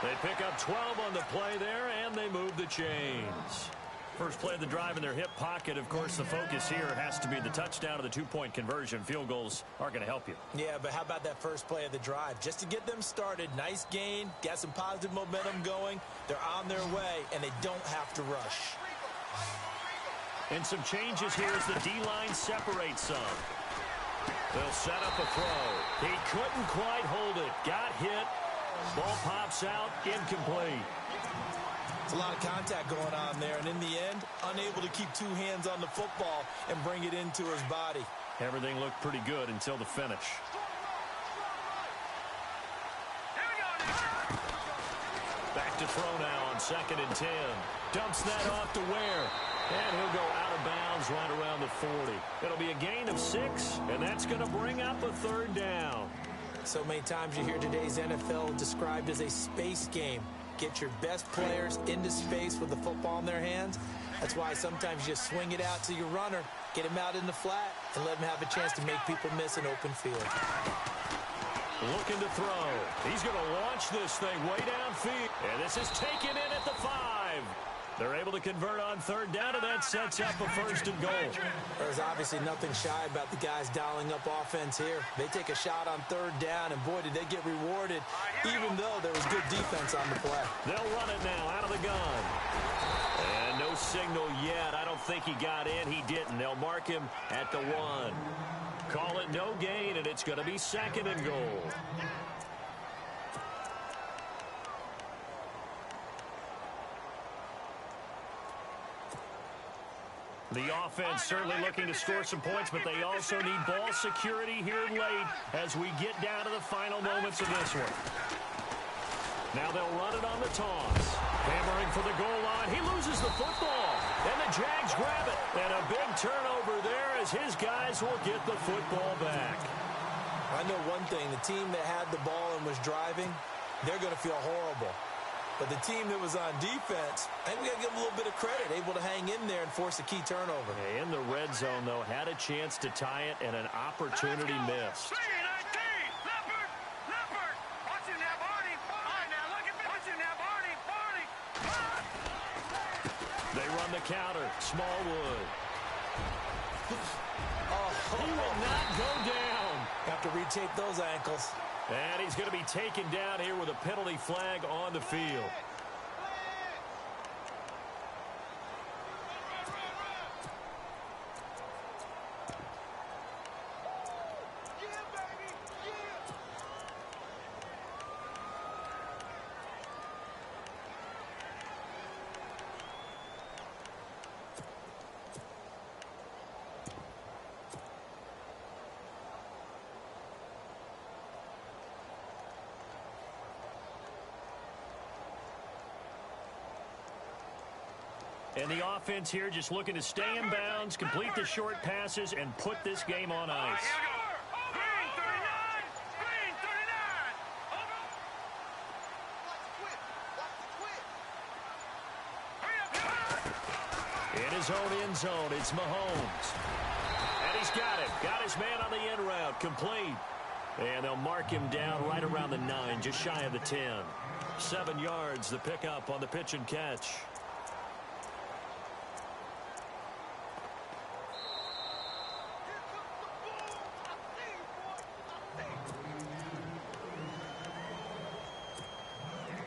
They pick up 12 on the play there, and they move the chains. First play of the drive in their hip pocket. Of course, the focus here has to be the touchdown or the two-point conversion. Field goals aren't going to help you. Yeah, but how about that first play of the drive? Just to get them started, nice gain, got some positive momentum going. They're on their way, and they don't have to rush. And some changes here as the D-line separates some. They'll set up a throw. He couldn't quite hold it. Got hit. Ball pops out. Incomplete. It's a lot of contact going on there, and in the end, unable to keep two hands on the football and bring it into his body. Everything looked pretty good until the finish. Back to throw now on 2nd and 10. Dumps that off to Ware. And he'll go out of bounds right around the 40. It'll be a gain of 6, and that's going to bring up a 3rd down. So many times you hear today's NFL described as a space game. Get your best players into space with the football in their hands. That's why sometimes you just swing it out to your runner, get him out in the flat, and let him have a chance to make people miss an open field. Looking to throw. He's going to launch this thing way downfield. And this is taken in at the 5. They're able to convert on 3rd down, and that sets up a 1st and goal. There's obviously nothing shy about the guys dialing up offense here. They take a shot on 3rd down, and boy, did they get rewarded, even though there was good defense on the play. They'll run it now out of the gun. And no signal yet. I don't think he got in. He didn't. They'll mark him at the 1. Call it no gain, and it's going to be 2nd and goal. The offense certainly looking to score some points, but they also need ball security here late as we get down to the final moments of this one. Now they'll run it on the toss. Hammering for the goal line. He loses the football. And the Jags grab it. And a big turnover there as his guys will get the football back. I know one thing. The team that had the ball and was driving, they're going to feel horrible. But the team that was on defense, I think we got to give them a little bit of credit, able to hang in there and force a key turnover. In the red zone, though, had a chance to tie it and an opportunity missed. They run the counter. Smallwood. He will not go down. Have to retape those ankles. And he's going to be taken down here with a penalty flag on the field. And the offense here just looking to stay in bounds, complete the short passes, and put this game on ice. In his own end zone, it's Mahomes. And he's got it. Got his man on the end route, complete. And they'll mark him down right around the 9, just shy of the 10. 7 yards, the pickup on the pitch and catch.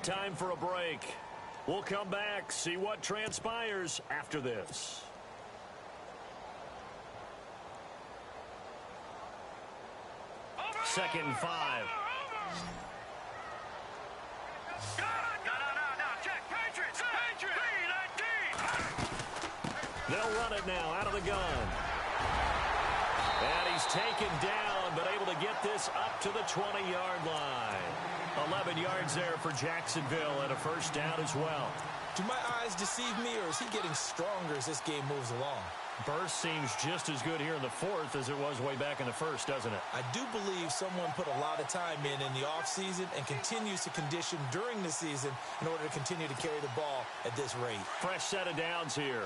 Time for a break. We'll come back, see what transpires after this. Second and 5. They'll run it now out of the gun. And he's taken down, but able to get this up to the 20-yard line. 11 yards there for Jacksonville and a first down as well. Do my eyes deceive me, or is he getting stronger as this game moves along? Burst seems just as good here in the fourth as it was way back in the first, doesn't it? I do believe someone put a lot of time in the offseason and continues to condition during the season in order to continue to carry the ball at this rate. Fresh set of downs here.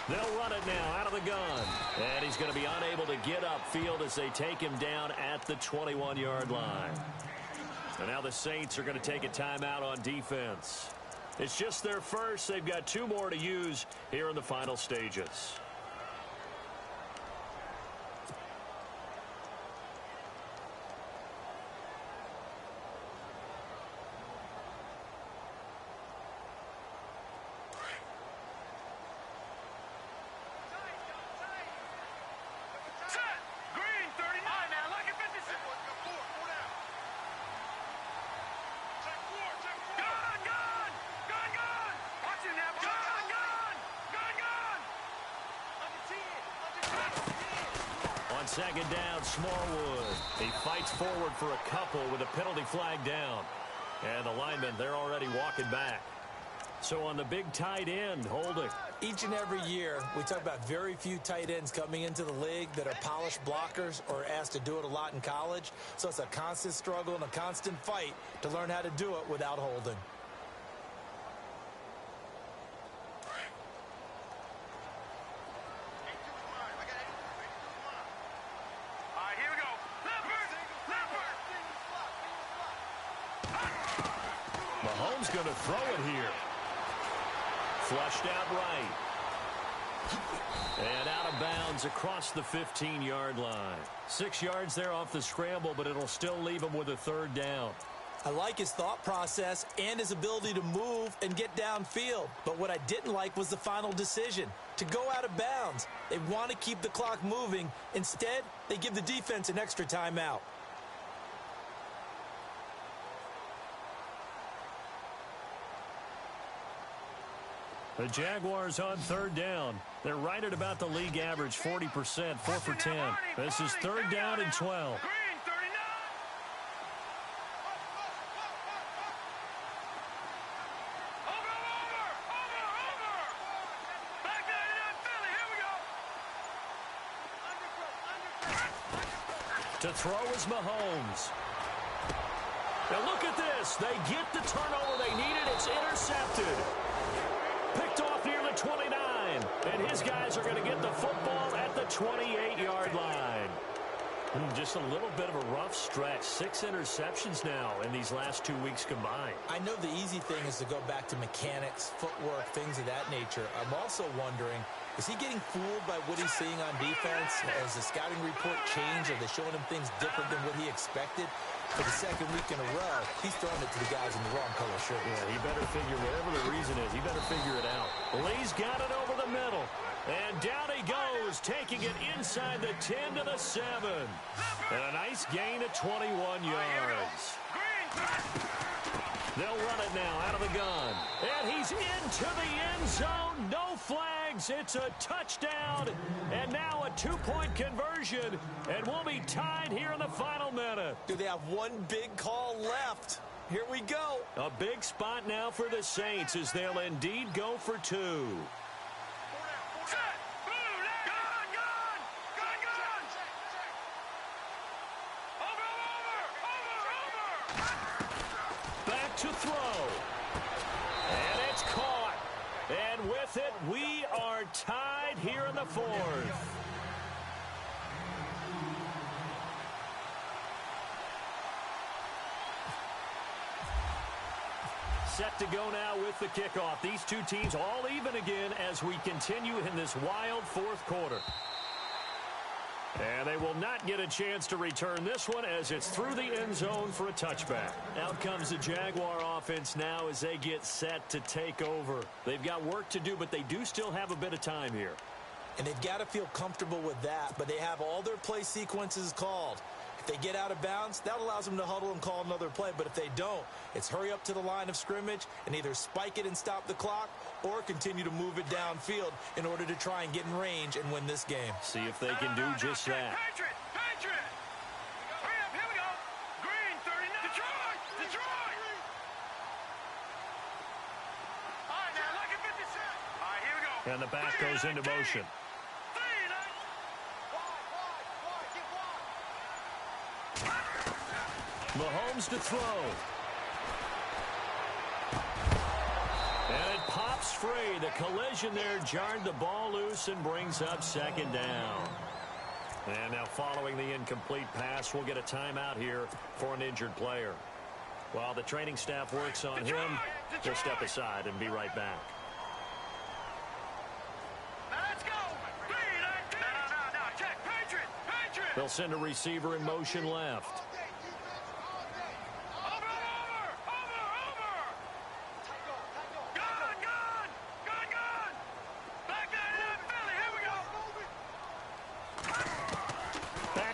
They'll run it now out of the gun. And he's going to be unable to get upfield as they take him down at the 21-yard line. And now the Saints are going to take a timeout on defense. It's just their first. They've got 2 more to use here in the final stages. Second down, Smallwood. He fights forward for a couple with a penalty flag down. And the linemen, they're already walking back. So on the big tight end, holding. Each and every year, we talk about very few tight ends coming into the league that are polished blockers or asked to do it a lot in college. So it's a constant struggle and a constant fight to learn how to do it without holding. Mahomes going to throw it here. Flushed out right. And out of bounds across the 15-yard line. 6 yards there off the scramble, but it'll still leave him with a third down. I like his thought process and his ability to move and get downfield. But what I didn't like was the final decision, to go out of bounds. They want to keep the clock moving. Instead, they give the defense an extra timeout. The Jaguars on third down. They're right at about the league average, 40%, 4 for 10. This is third down and 12. To throw is Mahomes. Now look at this. They get the turnover they needed. It's intercepted. Picked off near the 29. And his guys are going to get the football at the 28-yard line. Just a little bit of a rough stretch. 6 interceptions now in these last 2 weeks combined. I know the easy thing is to go back to mechanics, footwork, things of that nature. I'm also wondering, is he getting fooled by what he's seeing on defense? Has the scouting report changed? Are they showing him things different than what he expected? For the second week in a row, he's throwing it to the guys in the wrong color shirt. Yeah, he better figure, whatever the reason is, he better figure it out. Lee's got it over the middle. And down he goes, taking it inside the 10 to the 7. And a nice gain of 21 yards. They'll run it now out of the gun. And he's into the end zone. No flags. It's a touchdown. And now a 2-point conversion. And we'll be tied here in the final minute. Do they have one big call left? Here we go. A big spot now for the Saints as they'll indeed go for 2. To throw. And it's caught. And with it, we are tied here in the fourth. Set to go now with the kickoff. These two teams all even again as we continue in this wild fourth quarter. And they will not get a chance to return this one as it's through the end zone for a touchback. Out comes the Jaguar offense now as they get set to take over. They've got work to do, but they do still have a bit of time here. And they've got to feel comfortable with that, but they have all their play sequences called. If they get out of bounds, that allows them to huddle and call another play. But if they don't, it's hurry up to the line of scrimmage and either spike it and stop the clock or continue to move it downfield in order to try and get in range and win this game. See if they can do just that. Patriot! Hurry up, here we go. Green, 39. Detroit! All right, now, look at 56. All right, here we go. And the back goes into motion. Mahomes to throw. And it pops free. The collision there jarred the ball loose and brings up second down. And now following the incomplete pass, we'll get a timeout here for an injured player. While the training staff works on him, we'll step aside and be right back. Now let's go. Green, no, check. Patriot. They'll send a receiver in motion left.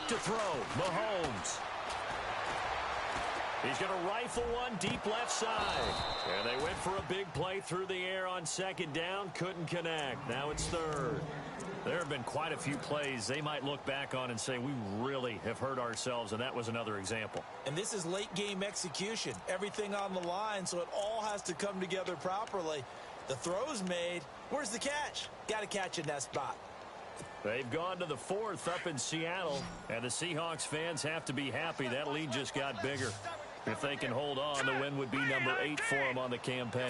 To throw, Mahomes. He's going to rifle one deep left side. And they went for a big play through the air on second down. Couldn't connect. Now it's third. There have been quite a few plays they might look back on and say, we really have hurt ourselves, and that was another example. And this is late game execution. Everything on the line, so it all has to come together properly. The throw's made. Where's the catch? Got to catch in that spot. They've gone to the fourth up in Seattle, and the Seahawks fans have to be happy. That lead just got bigger. If they can hold on, the win would be number 8 for them on the campaign.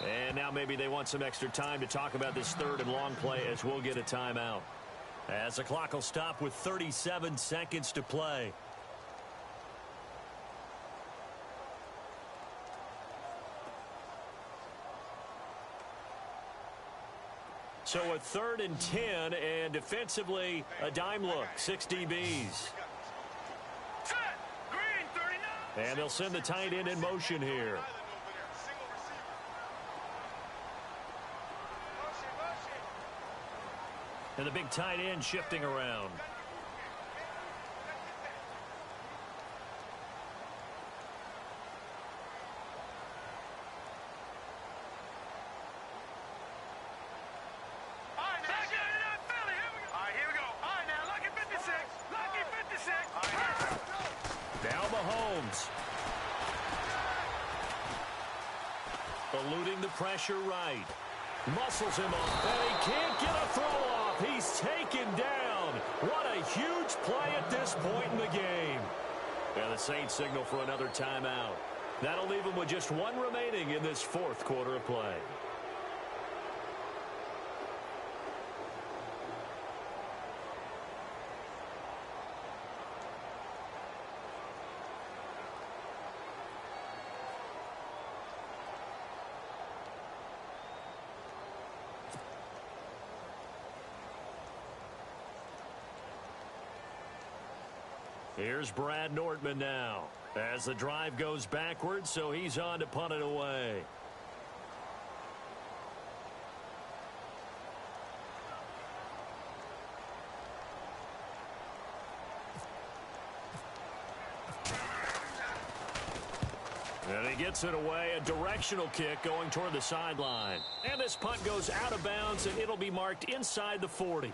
And now maybe they want some extra time to talk about this third and long play as we'll get a timeout. As the clock will stop with 37 seconds to play. So a 3rd and 10, and defensively a dime look, 6 DBs. And they'll send the tight end in motion here. And the big tight end shifting around. Now Mahomes. Eluding the pressure right. Muscles him off, and he can't get a throw off. He's taken down. What a huge play at this point in the game. And the Saints signal for another timeout. That'll leave them with just 1 remaining in this 4th quarter of play. Here's Brad Nortman now as the drive goes backwards, so he's on to punt it away. And he gets it away, a directional kick going toward the sideline. And this punt goes out of bounds, and it'll be marked inside the 40.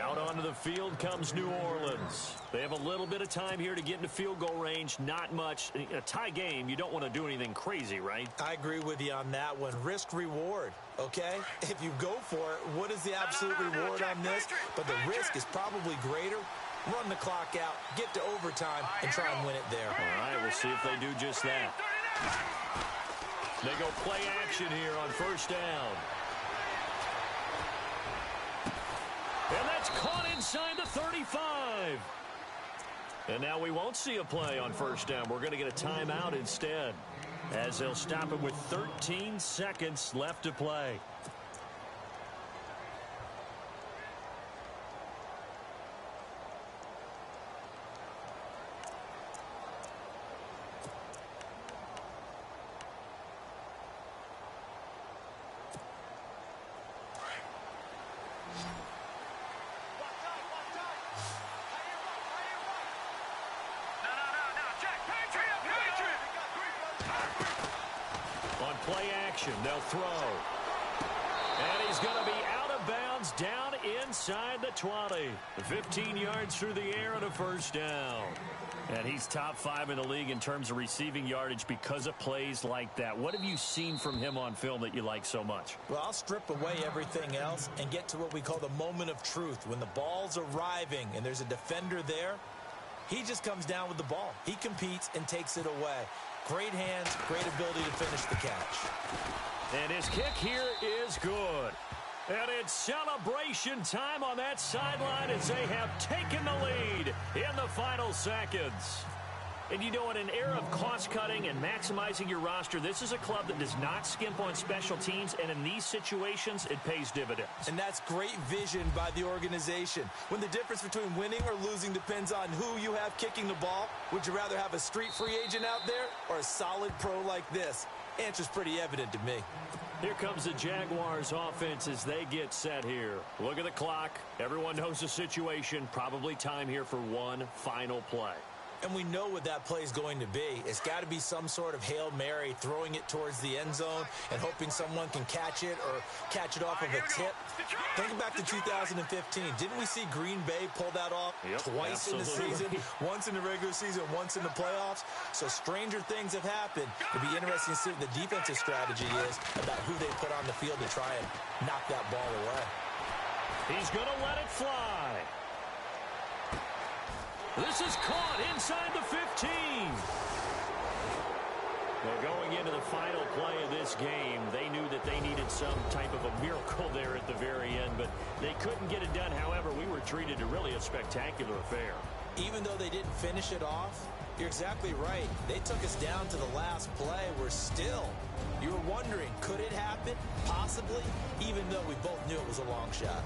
Out onto the field comes New Orleans. They have a little bit of time here to get into field goal range. Not much. A tie game, you don't want to do anything crazy, right? I agree with you on that one. Risk reward, okay? If you go for it, what is the absolute reward on this? But the risk is probably greater. Run the clock out, get to overtime, and try and win it there. All right, we'll see if they do just that. They go play action here on 1st down. And that's caught inside the 35. And now we won't see a play on 1st down. We're going to get a timeout instead, as they'll stop it with 13 seconds left to play. On play action, they'll throw. And he's going to be out of bounds down inside the 20. 15 yards through the air and a first down. And he's top 5 in the league in terms of receiving yardage because of plays like that. What have you seen from him on film that you like so much? Well, I'll strip away everything else and get to what we call the moment of truth. When the ball's arriving and there's a defender there, he just comes down with the ball. He competes and takes it away. Great hands, great ability to finish the catch. And his kick here is good. And it's celebration time on that sideline as they have taken the lead in the final seconds. And you know, in an era of cost-cutting and maximizing your roster, this is a club that does not skimp on special teams, and in these situations, it pays dividends. And that's great vision by the organization. When the difference between winning or losing depends on who you have kicking the ball, would you rather have a street free agent out there or a solid pro like this? Answer's pretty evident to me. Here comes the Jaguars offense as they get set here. Look at the clock. Everyone knows the situation. Probably time here for one final play. And we know what that play is going to be. It's got to be some sort of Hail Mary, throwing it towards the end zone and hoping someone can catch it or catch it off of a tip. Think back to 2015. Didn't we see Green Bay pull that off twice in the season? Once in the regular season, once in the playoffs. So stranger things have happened. It'll be interesting to see what the defensive strategy is about who they put on the field to try and knock that ball away. He's going to let it fly. This is caught inside the 15. Well, going into the final play of this game, they knew that they needed some type of a miracle there at the very end, but they couldn't get it done. However, we were treated to really a spectacular affair. Even though they didn't finish it off, you're exactly right. They took us down to the last play. You were wondering, could it happen? Possibly, even though we both knew it was a long shot.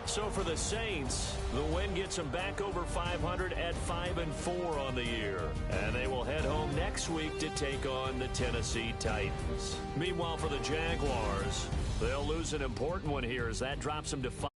So for the Saints, the win gets them back over 500 at 5-4 on the year. And they will head home next week to take on the Tennessee Titans. Meanwhile, for the Jaguars, they'll lose an important one here as that drops them to 5.